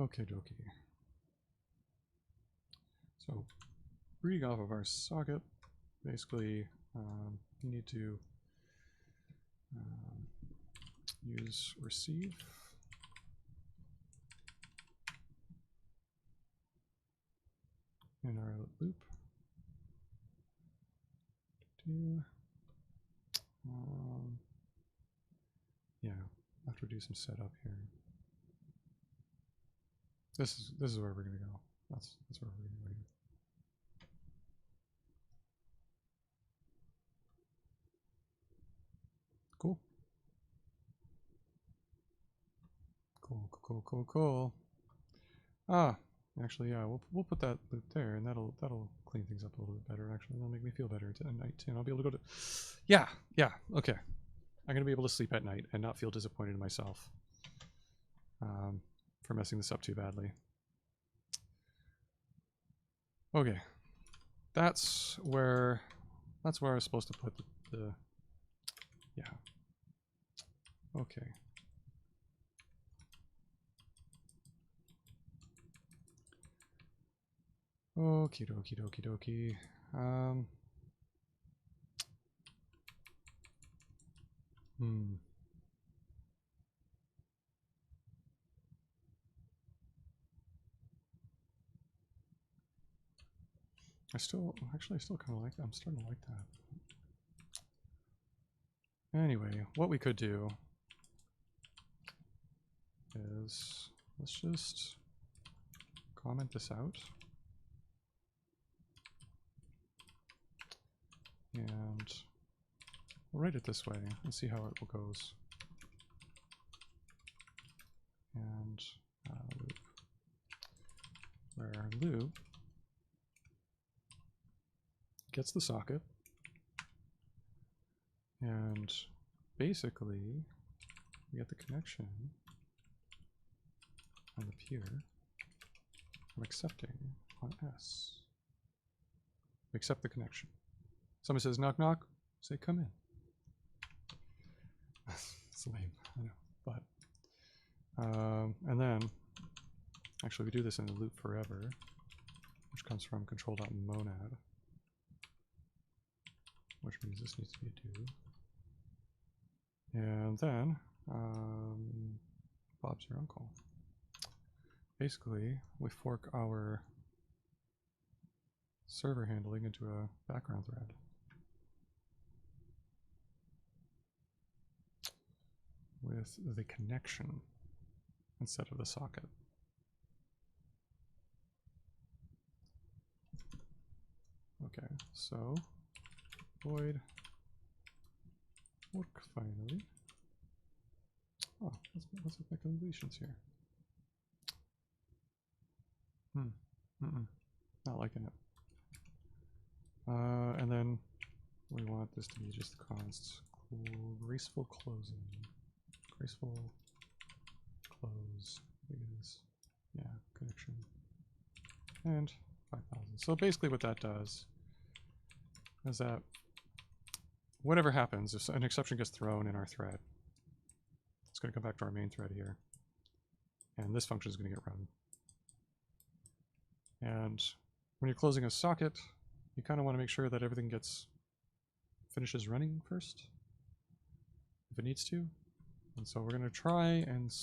Okay, dokie. So, reading off of our socket, basically, you need to use receive. In our loop. Yeah, I'll have to do some setup here. This is where we're gonna go. That's where we're gonna go here. Cool. Cool. Ah, actually, yeah, we'll put that loop there, and that'll clean things up a little bit better. Actually, that'll make me feel better at night too, and I'll be able to go to. Yeah, okay. I'm gonna be able to sleep at night and not feel disappointed in myself for messing this up too badly. Okay, that's where I was supposed to put the yeah. Okay. Okie dokie. I still kind of like that. I'm starting to like that. Anyway, what we could do is let's just comment this out. And we'll write it this way and see how it goes. And loop, where loop gets the socket, and basically we get the connection on the peer from accepting on S. We accept the connection. Somebody says knock knock, say come in. It's lame, I know, but and then actually we do this in the loop forever, which comes from control.monad, which means this needs to be a do. And then Bob's your uncle. Basically, we fork our server handling into a background thread. With the connection instead of the socket. Okay, so void work finally. Oh, let's make completions here. Not liking it. And then we want this to be just const graceful closing. Graceful close is, yeah, connection. And 5,000. So basically what that does is that whatever happens, if an exception gets thrown in our thread, it's going to come back to our main thread here. And this function is going to get run. And when you're closing a socket, you kind of want to make sure that everything finishes running first, if it needs to. And so we're going to try and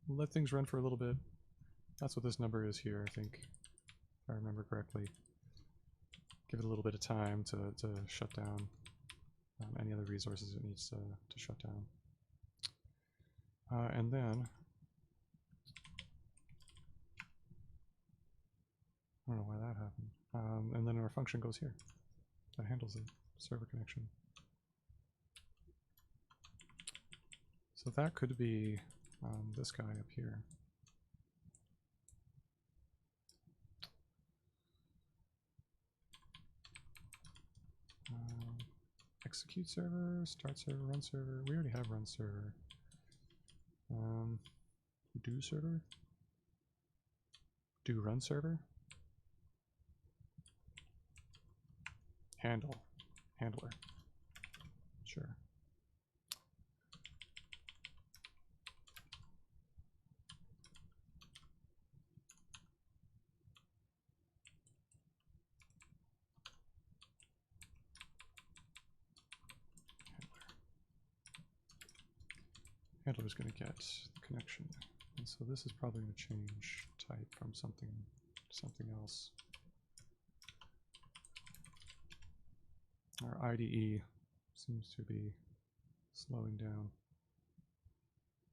let things run for a little bit. That's what this number is here, I think, if I remember correctly. Give it a little bit of time to shut down any other resources it needs to shut down. And then, I don't know why that happened. And then our function goes here. That handles the server connection. So that could be this guy up here. Execute server, start server, run server. We already have run server. Do server? Do run server? Handler. Sure. Handler is going to get the connection. And so this is probably going to change type from something to something else. Our IDE seems to be slowing down.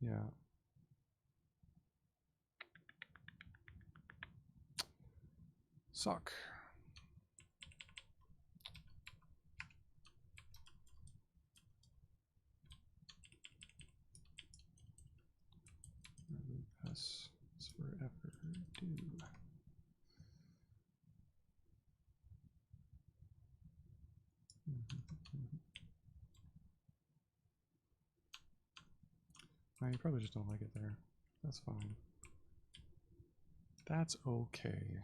Yeah. Suck. S is forever do. You probably just don't like it there. That's fine. That's okay.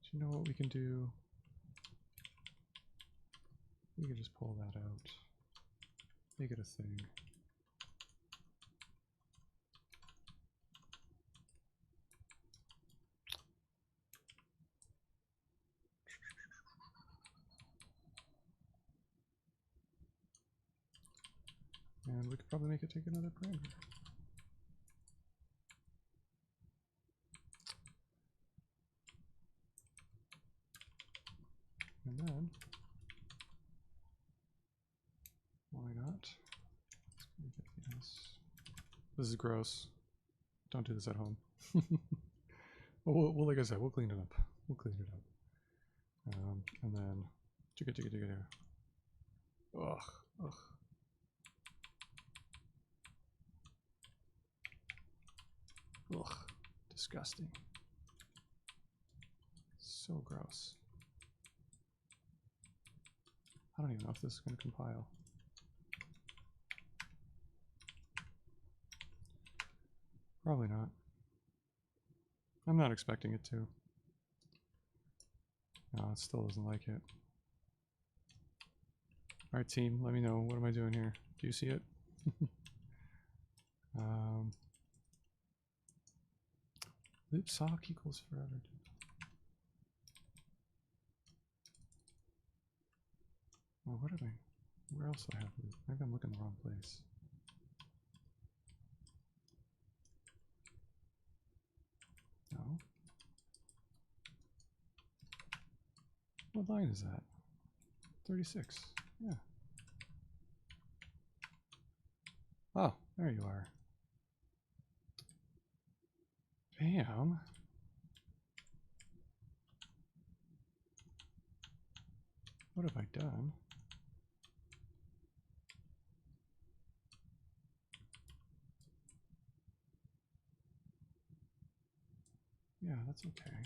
Do you know what we can do? We can just pull that out. Make it a thing. And we could probably make it take another parameter. then, why not? This is gross. Don't do this at home. Well, like I said, we'll clean it up. We'll clean it up. And then, ugh, ugh. Ugh, disgusting. So gross. I don't even know if this is going to compile. Probably not. I'm not expecting it to. No, it still doesn't like it. Alright team, let me know. What am I doing here? Do you see it? Loop sock equals forever. Well, what did I... Where else do I have loop? Maybe I'm looking in the wrong place. No. What line is that? 36. Yeah. Oh, there you are. Bam. What have I done? Yeah, that's okay.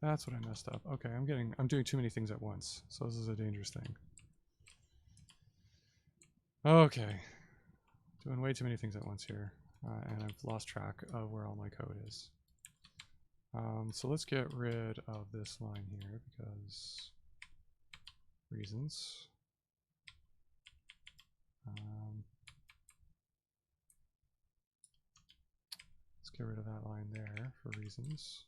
That's what I messed up. Okay, I'm doing too many things at once. So this is a dangerous thing. Okay. Doing way too many things at once here. And I've lost track of where all my code is. So let's get rid of this line here because reasons. Let's get rid of that line there for reasons.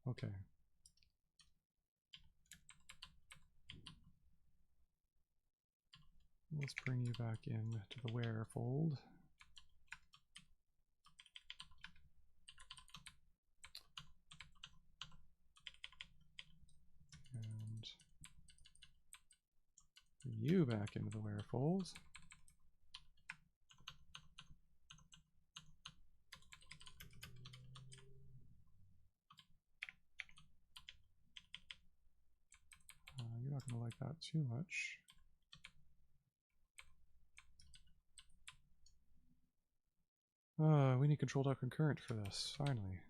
Okay. Let's bring you back in to the where fold. And bring you back into the where fold. You're not going to like that too much. We need control.concurrent for this. Finally,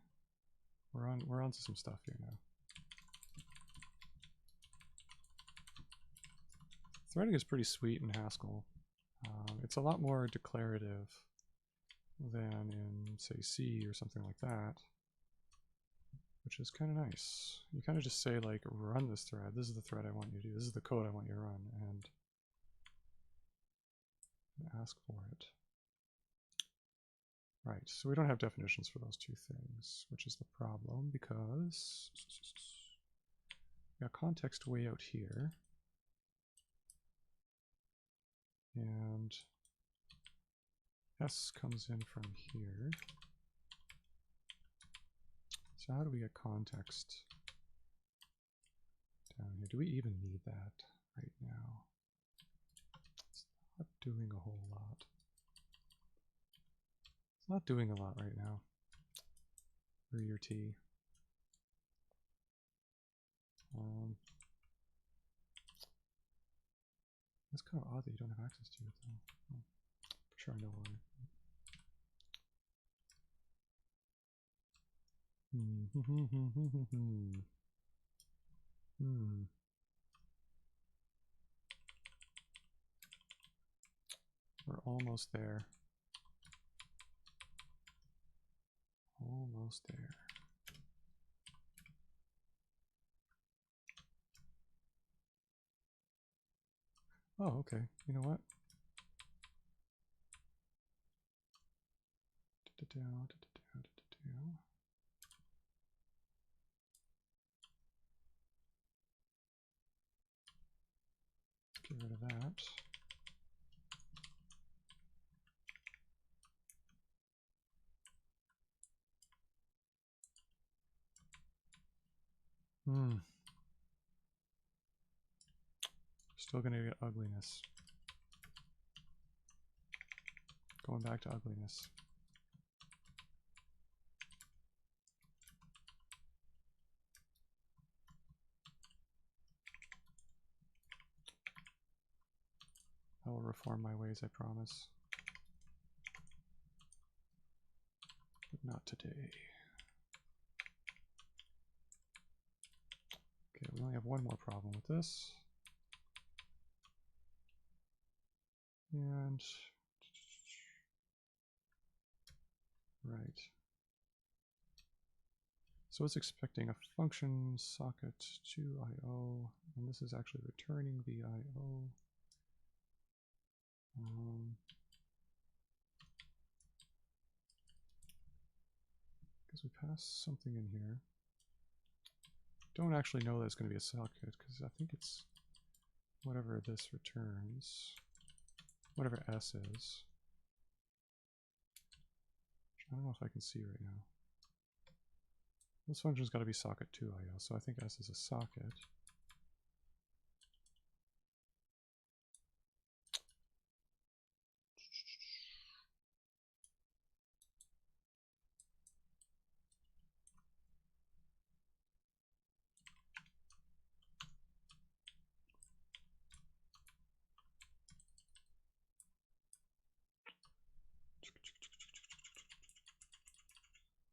we're on to some stuff here now. Threading is pretty sweet in Haskell. It's a lot more declarative than in, say, C or something like that, which is kind of nice. You kind of just say, like, run this thread. This is the thread I want you to do. This is the code I want you to run, and ask for it. Right, so we don't have definitions for those two things, which is the problem because we got context way out here. And S comes in from here. So how do we get context down here? Do we even need that right now? It's not doing a whole lot. It's not doing a lot right now. For your T. It's kind of odd that you don't have access to it, though. Well, for sure I know why. We're almost there. Almost there. Oh, okay. You know what? Get rid of that. Still gonna get ugliness. Going back to ugliness. I will reform my ways, I promise. But not today. Okay, we only have one more problem with this. And right. So it's expecting a function socket to IO, and this is actually returning the IO. Because we pass something in here. Don't actually know that it's going to be a socket, because I think it's whatever this returns, whatever S is. I don't know if I can see right now. This function's got to be socket to IO, so I think S is a socket.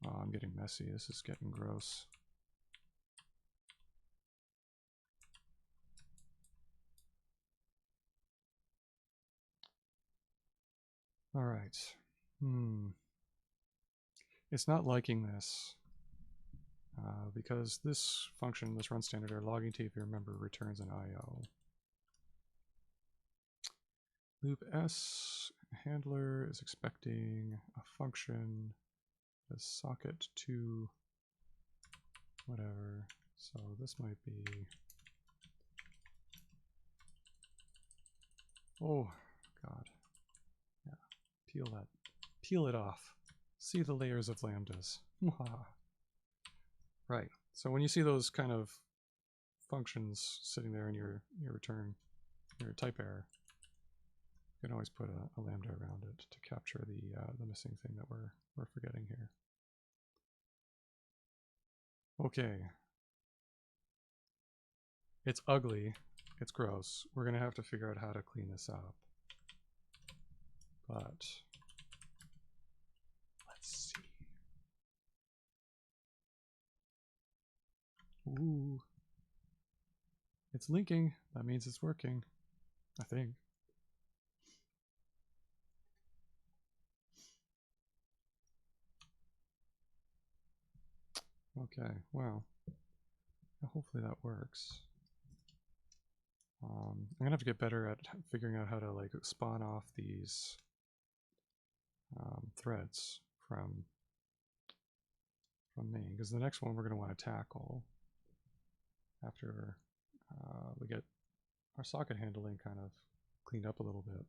Oh, I'm getting messy. This is getting gross. All right. It's not liking this because this function, this run standard or logging t, if you remember, returns an IO. Loop S handler is expecting a function as socket to whatever. So this might be, oh God, yeah, peel it off. See the layers of lambdas. Right. So when you see those kind of functions sitting there in your return, your type error, you can always put a lambda around it to capture the missing thing that we're forgetting here. Okay. It's ugly. It's gross. We're gonna have to figure out how to clean this up. But let's see. Ooh. It's linking. That means it's working, I think. Okay, well, hopefully that works. I'm gonna have to get better at figuring out how to like spawn off these threads from main, because the next one we're going to want to tackle after we get our socket handling kind of cleaned up a little bit.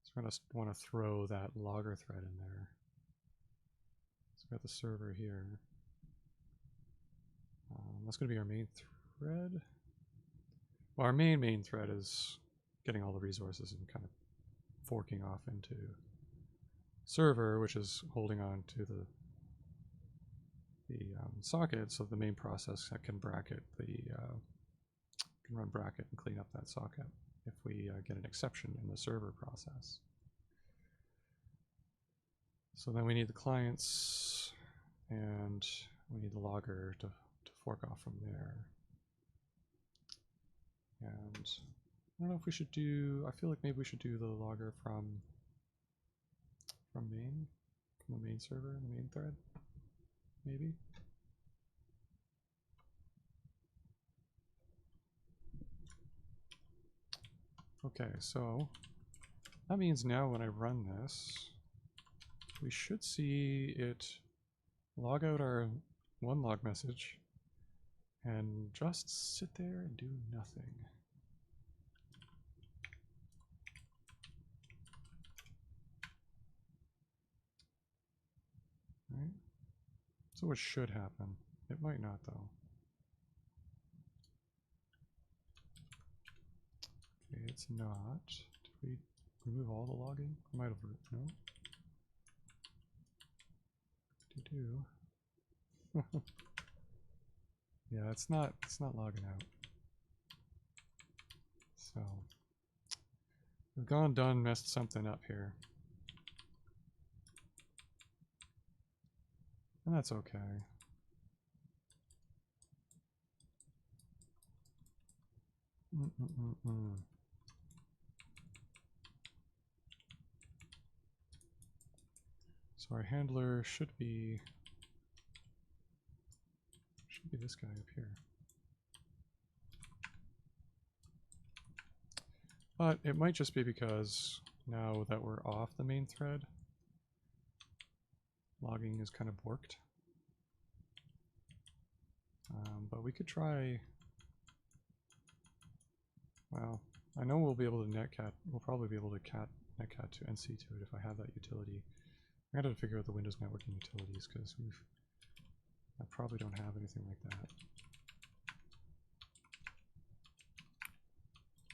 So we're going to want to throw that logger thread in there. So we've got the server here. That's going to be our main thread. Well, our main thread is getting all the resources and kind of forking off into server, which is holding on to the socket, so the main process that can bracket can run bracket and clean up that socket if we get an exception in the server process. So then we need the clients and we need the logger to fork off from there. And I don't know if we should do, I feel like maybe we should do the logger from main, from the main server, the main thread, maybe. Okay, so that means now when I run this, we should see it log out our one log message and just sit there and do nothing. Right? So what should happen? It might not though. it's not. Did we remove all the logging? I might have, no? Do. Yeah, it's not logging out. So we've done messed something up here. And that's okay. So our handler should be this guy up here. But it might just be because now that we're off the main thread, logging is kind of borked. But we could try, well, I know we'll be able to netcat, we'll probably be able to netcat to NC to it if I have that utility. I gotta figure out the Windows networking utilities because I probably don't have anything like that.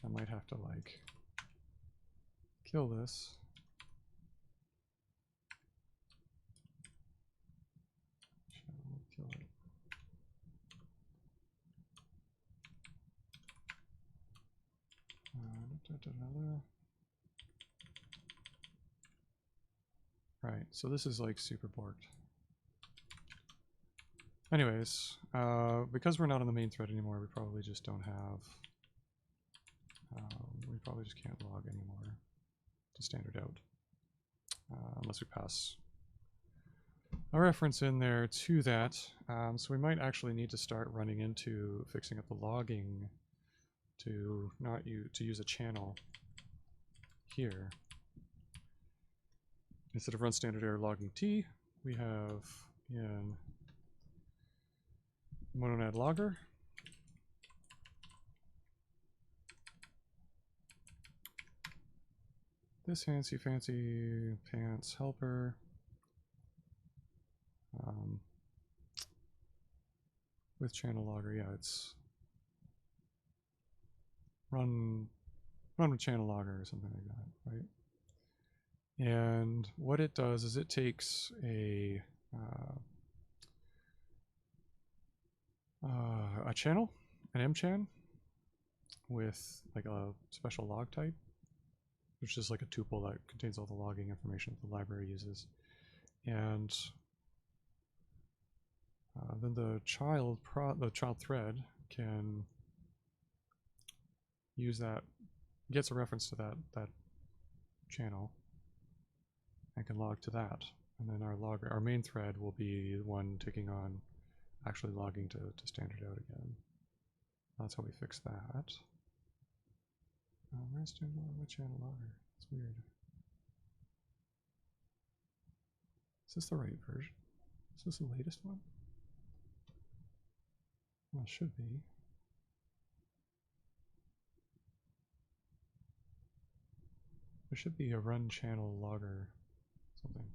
I might have to like kill this. Kill it. Right, so this is like super borked. Anyways, because we're not on the main thread anymore, we probably just don't have, we probably just can't log anymore to standard out. Unless we pass a reference in there to that. So we might actually need to start running into fixing up the logging to to use a channel here. Instead of run standard error logging T, we have in monad logger. This fancy pants helper. With channel logger, yeah, it's run with channel logger or something like that, right? And what it does is it takes a channel, an mchan, with like a special log type, which is like a tuple that contains all the logging information that the library uses. And then the child thread can use that, gets a reference to that channel, and can log to that. And then our main thread will be the one taking on actually logging to standard out again. That's how we fix that. Where's standard log with channel logger? It's weird. Is this the right version? Is this the latest one? Well, it should be. There should be a run channel logger something.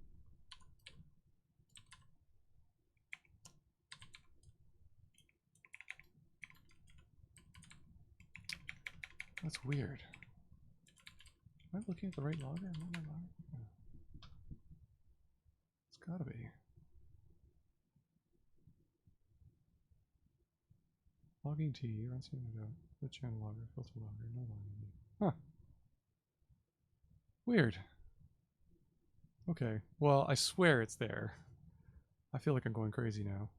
That's weird. Am I looking at the right logger? Am I logger? Yeah. It's gotta be. Logging T, run standard out. The channel logger, filter logger, no logging T. Huh. Weird. Okay, well, I swear it's there. I feel like I'm going crazy now.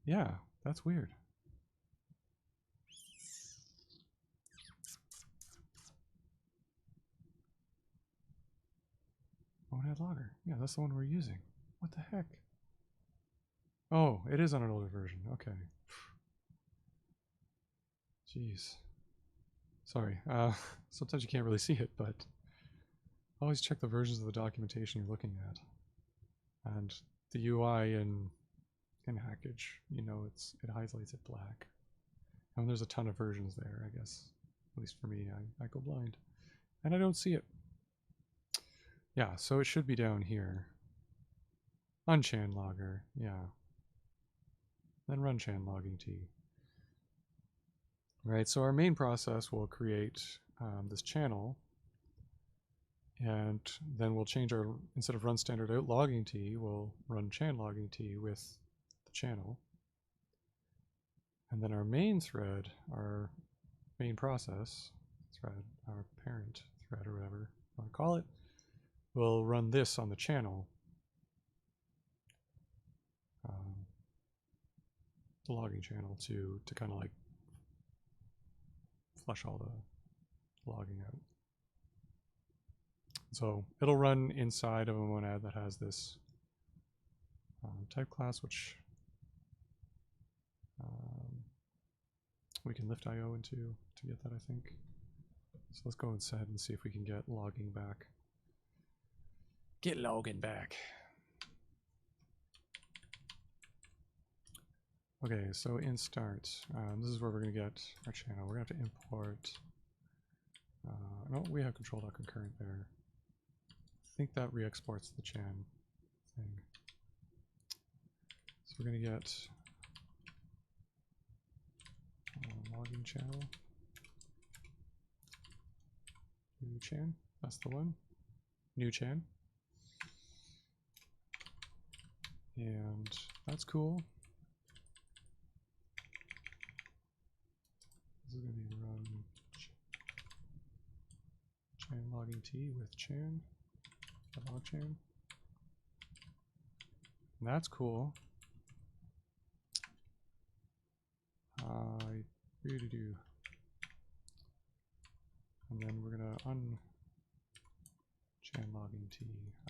Yeah, that's weird. Monad logger. Yeah, that's the one we're using. What the heck? Oh, it is on an older version. Okay. Jeez. Sorry. Sometimes you can't really see it, but always check the versions of the documentation you're looking at. And the UI in Hackage, you know, it highlights it black. And there's a ton of versions there, I guess. At least for me, I go blind. And I don't see it. Yeah, so it should be down here. Unchan logger, yeah. Then run chan logging T. Right, so our main process will create this channel, and then we'll change our, instead of run standard out logging t, we'll run chan logging t with the channel. And then our main thread, our main process thread, our parent thread or whatever you want to call it, will run this on the channel. The logging channel to kind of like flush all the logging out. So it'll run inside of a monad that has this type class, which we can lift IO into to get that, I think. So let's go inside and see if we can get logging back. Get logging back. Okay, so in start, this is where we're going to get our channel. We're going to have to import. No, we have control.concurrent there. I think that re-exports the chan thing. So we're going to get logging channel. New chan, that's the one. New chan. And that's cool. This is going to be run chan logging t with chan, log chan. And that's cool. Do. And then we're going to chan logging t,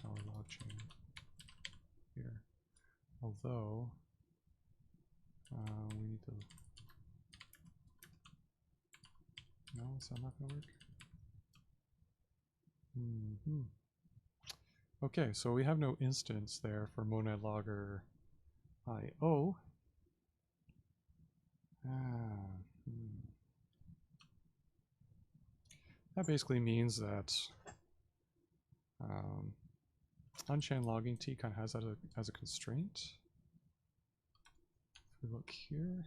our log chain here. Although we need to. No, is that not going to work? Okay, so we have no instance there for monad logger IO. That basically means that unchan logging t kind of has that as a constraint. If we look here,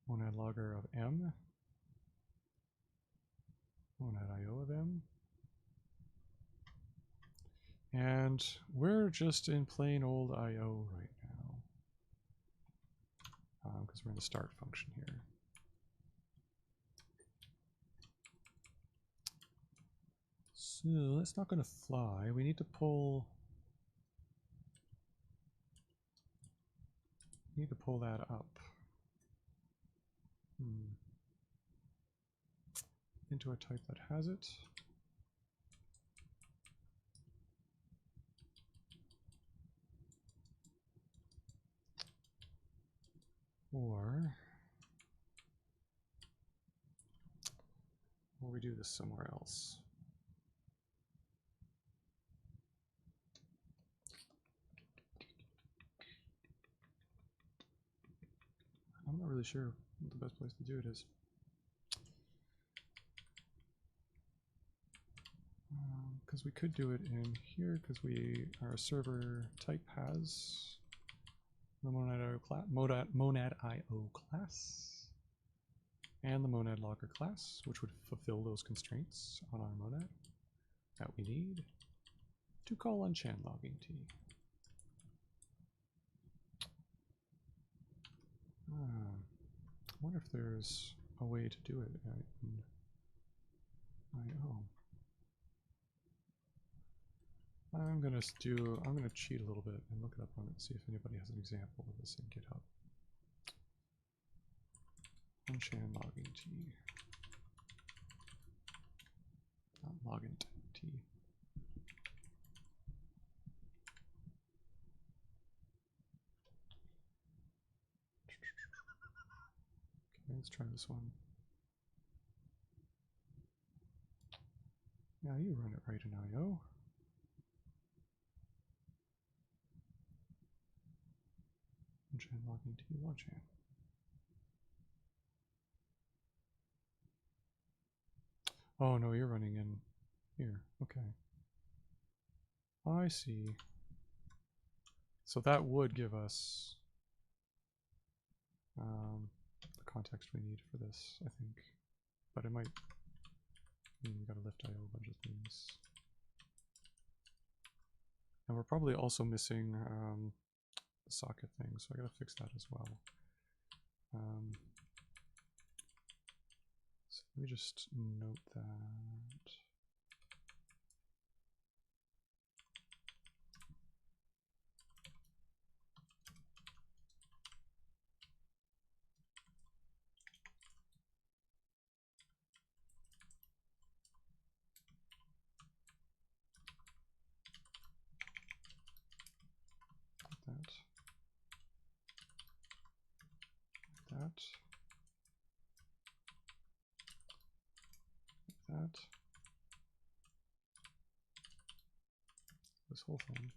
monad logger of m, monad IO of m, and we're just in plain old IO right now because we're in the start function here. So that's not going to fly. We need to pull. Need to pull that up into a type that has it. Or we do this somewhere else. I'm not really sure what the best place to do it is. Because we could do it in here, because our server type has the monad IO class and the monad logger class, which would fulfill those constraints on our monad that we need to call on chan logging t. I wonder if there's a way to do it in IO. I'm gonna cheat a little bit and look it up on it and see if anybody has an example of this in GitHub. Unchan logging t. Not login t. Okay, let's try this one. Yeah, you run it right in IO. Unchan logging t logchan. Oh no, you're running in here. Okay. I see. So that would give us the context we need for this, I think. But it might mean we gotta lift IO a bunch of things. And we're probably also missing the socket thing, so I gotta fix that as well. So let me just note that. That. This whole thing.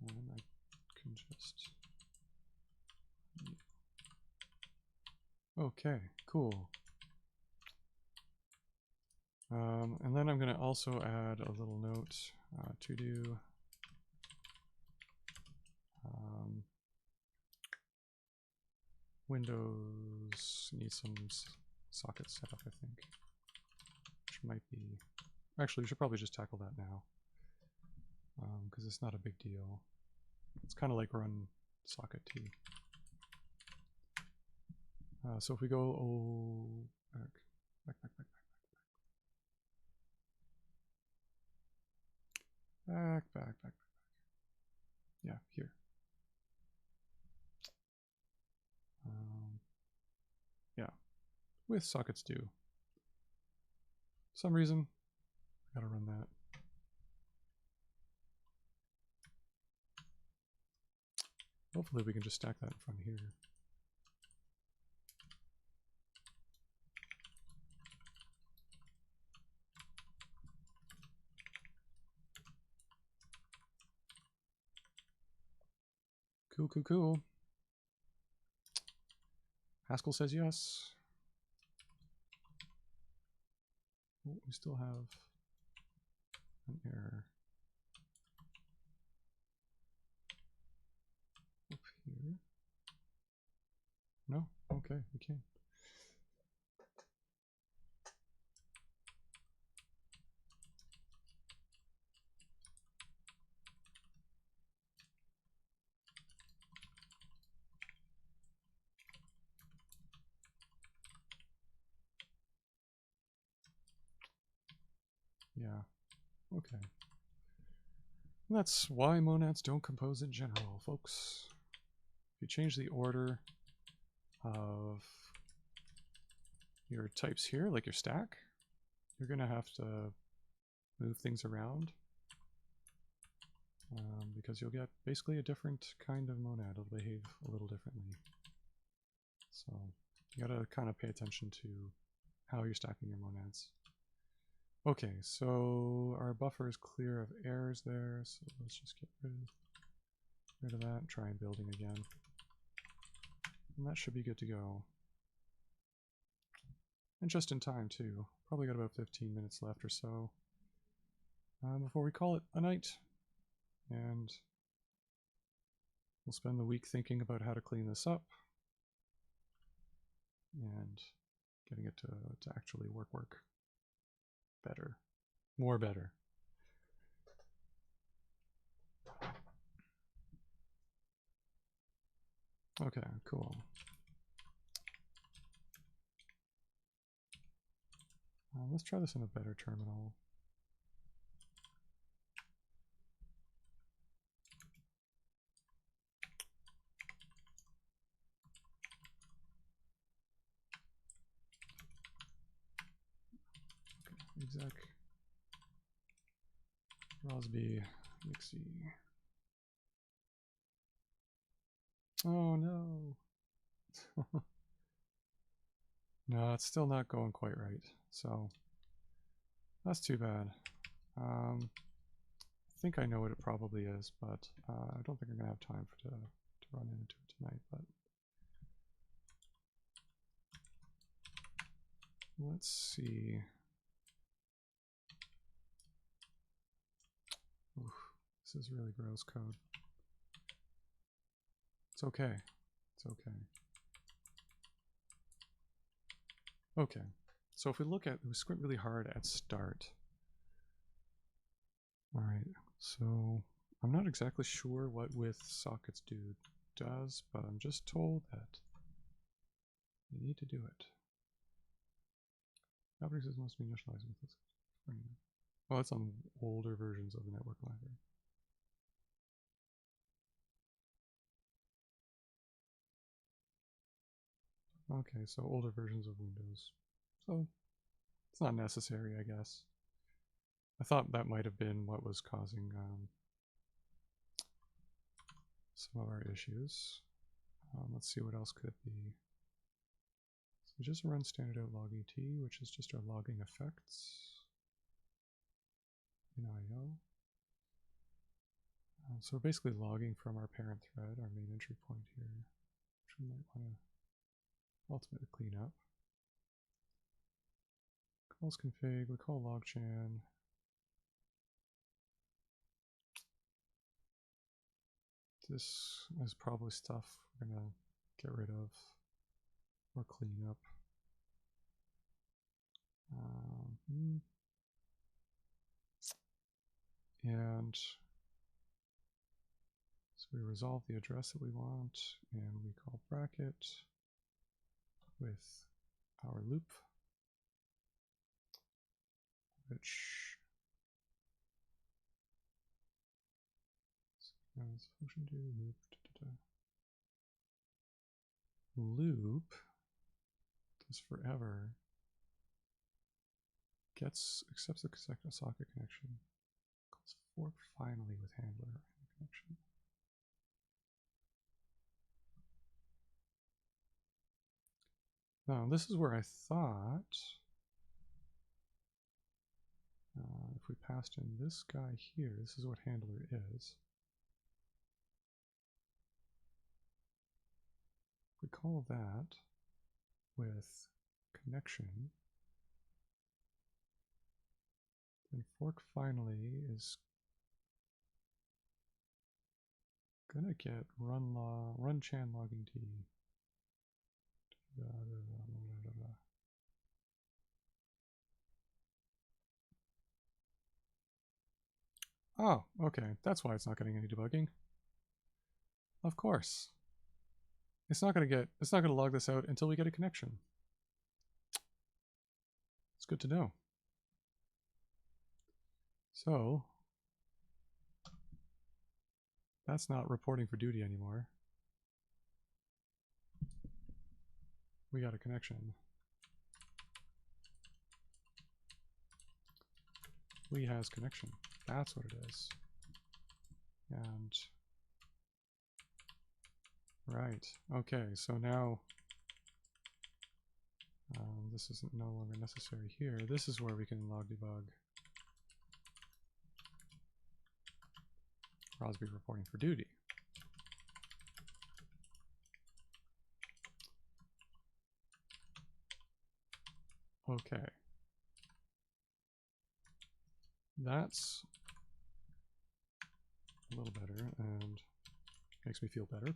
And I can just... Okay, cool. And then I'm going to also add a little note to do Windows needs some sockets set up, I think. Which might be... Actually, we should probably just tackle that now. Because it's not a big deal. It's kind of like run socket T. So if we go back. Yeah, here. Yeah, with sockets do. For some reason, I gotta run that. Hopefully we can just stack that in front of here. Cool. Haskell says yes. Oh, we still have an error. Up here. No? Okay, we can. Yeah, okay. And that's why monads don't compose in general, folks. If you change the order of your types here, like your stack, you're going to have to move things around because you'll get basically a different kind of monad. It'll behave a little differently. So you got to kind of pay attention to how you're stacking your monads. Okay, so our buffer is clear of errors there, so let's just get rid of that and try and building again. And that should be good to go. And just in time too. Probably got about 15 minutes left or so before we call it a night. And we'll spend the week thinking about how to clean this up and getting it to actually work better. More better. Okay, cool. Let's try this in a better terminal. Okay, exec Rosby Mixie. Oh no. No, it's still not going quite right. So that's too bad. I think I know what it probably is, but I don't think I'm gonna have time to run into it tonight. But let's see. Oof, this is really gross code. It's okay. It's okay. Okay. So if we squint really hard at start. Alright, so I'm not exactly sure what with sockets does, but I'm just told that you need to do it. Properties must be initialized with this. Well, it's on older versions of the network library. Okay, so older versions of Windows. So it's not necessary, I guess. I thought that might have been what was causing some of our issues. Let's see what else could it be. So we just run standard out log et, which is just our logging effects in IO. So we're basically logging from our parent thread, our main entry point here, which we might want to ultimately clean up. Calls config, we call logchan. This is probably stuff we're going to get rid of or clean up. And so we resolve the address that we want, and we call bracket with our loop, which as function do loop loop does forever, accepts the socket connection, calls fork finally with handler and connection. Now this is where I thought if we passed in this guy here, this is what handler is. We call that with connection, then fork finally is gonna get run chan logging t. Oh, okay, that's why it's not getting any debugging. Of course. It's not gonna log this out until we get a connection. It's good to know. So that's not reporting for duty anymore. We got a connection. We has connection. That's what it is. And right. Okay, so now this isn't no longer necessary here. This is where we can log debug Rosby reporting for duty. Okay. That's a little better and makes me feel better.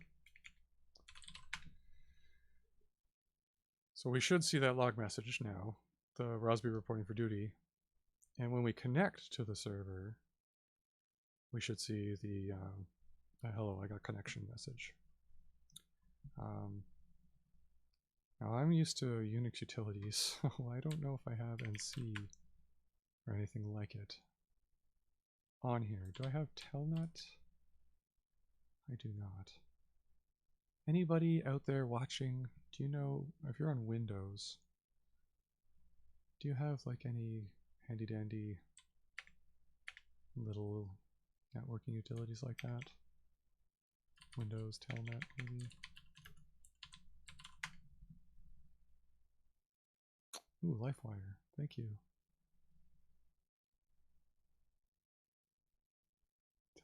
So we should see that log message now, the Rosby reporting for duty. And when we connect to the server, we should see the hello, I got connection message. Now I'm used to Unix utilities, so I don't know if I have NC or anything like it on here. Do I have telnet? I do not. Anybody out there watching, do you know, if you're on Windows, do you have like any handy dandy little networking utilities like that? Windows, telnet, maybe? Ooh, LifeWire, thank you.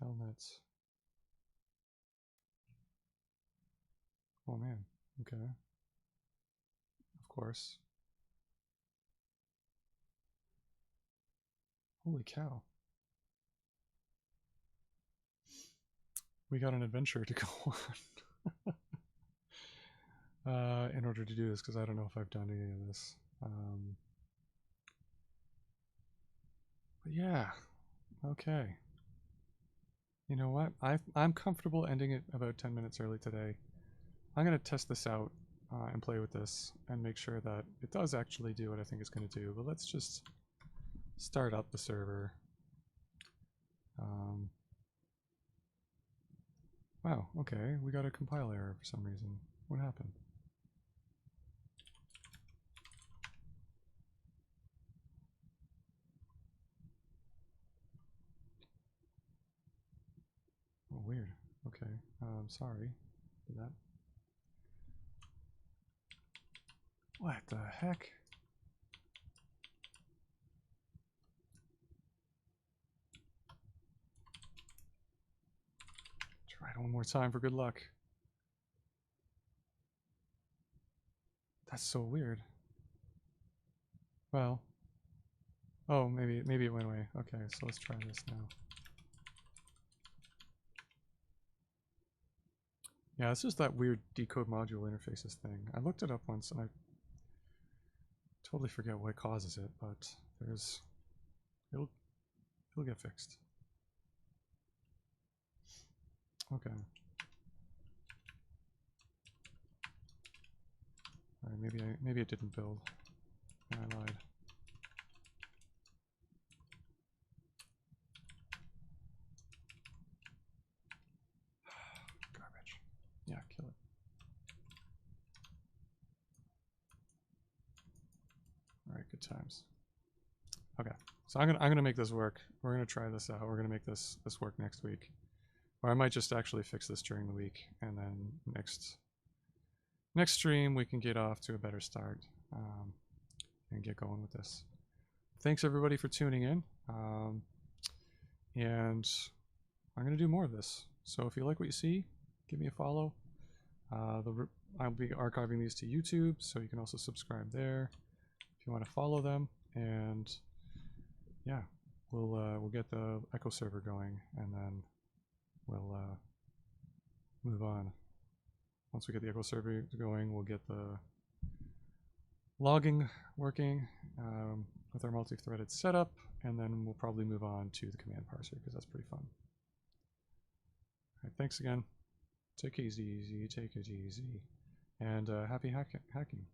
Telnets. Oh man, okay. Of course. Holy cow. We got an adventure to go on. in order to do this, because I don't know if I've done any of this. But yeah, okay. You know what? I'm comfortable ending it about 10 minutes early today. I'm going to test this out and play with this and make sure that it does actually do what I think it's going to do. But let's just start up the server. Wow, okay, we got a compile error for some reason. What happened? Oh, weird. Okay, sorry for that. What the heck? Try it one more time for good luck. That's so weird. Well, oh, maybe it went away. Okay, so let's try this now. Yeah, it's just that weird decode module interfaces thing. I looked it up once and I totally forget what causes it, but it'll get fixed. Okay. Alright, maybe it didn't build. I lied. Garbage. Yeah, kill it. Alright, good times. Okay. So I'm gonna make this work. We're gonna try this out. We're gonna make this work next week. Or I might just actually fix this during the week, and then next stream we can get off to a better start and get going with this. Thanks everybody for tuning in, and I'm gonna do more of this. So if you like what you see, give me a follow. I'll be archiving these to YouTube, so you can also subscribe there if you want to follow them. And yeah, we'll get the Echo server going, and then we'll move on. Once we get the Echo server going, we'll get the logging working with our multi-threaded setup, and then we'll probably move on to the command parser because that's pretty fun. All right, thanks again. Take it easy, take it easy, and happy hacking.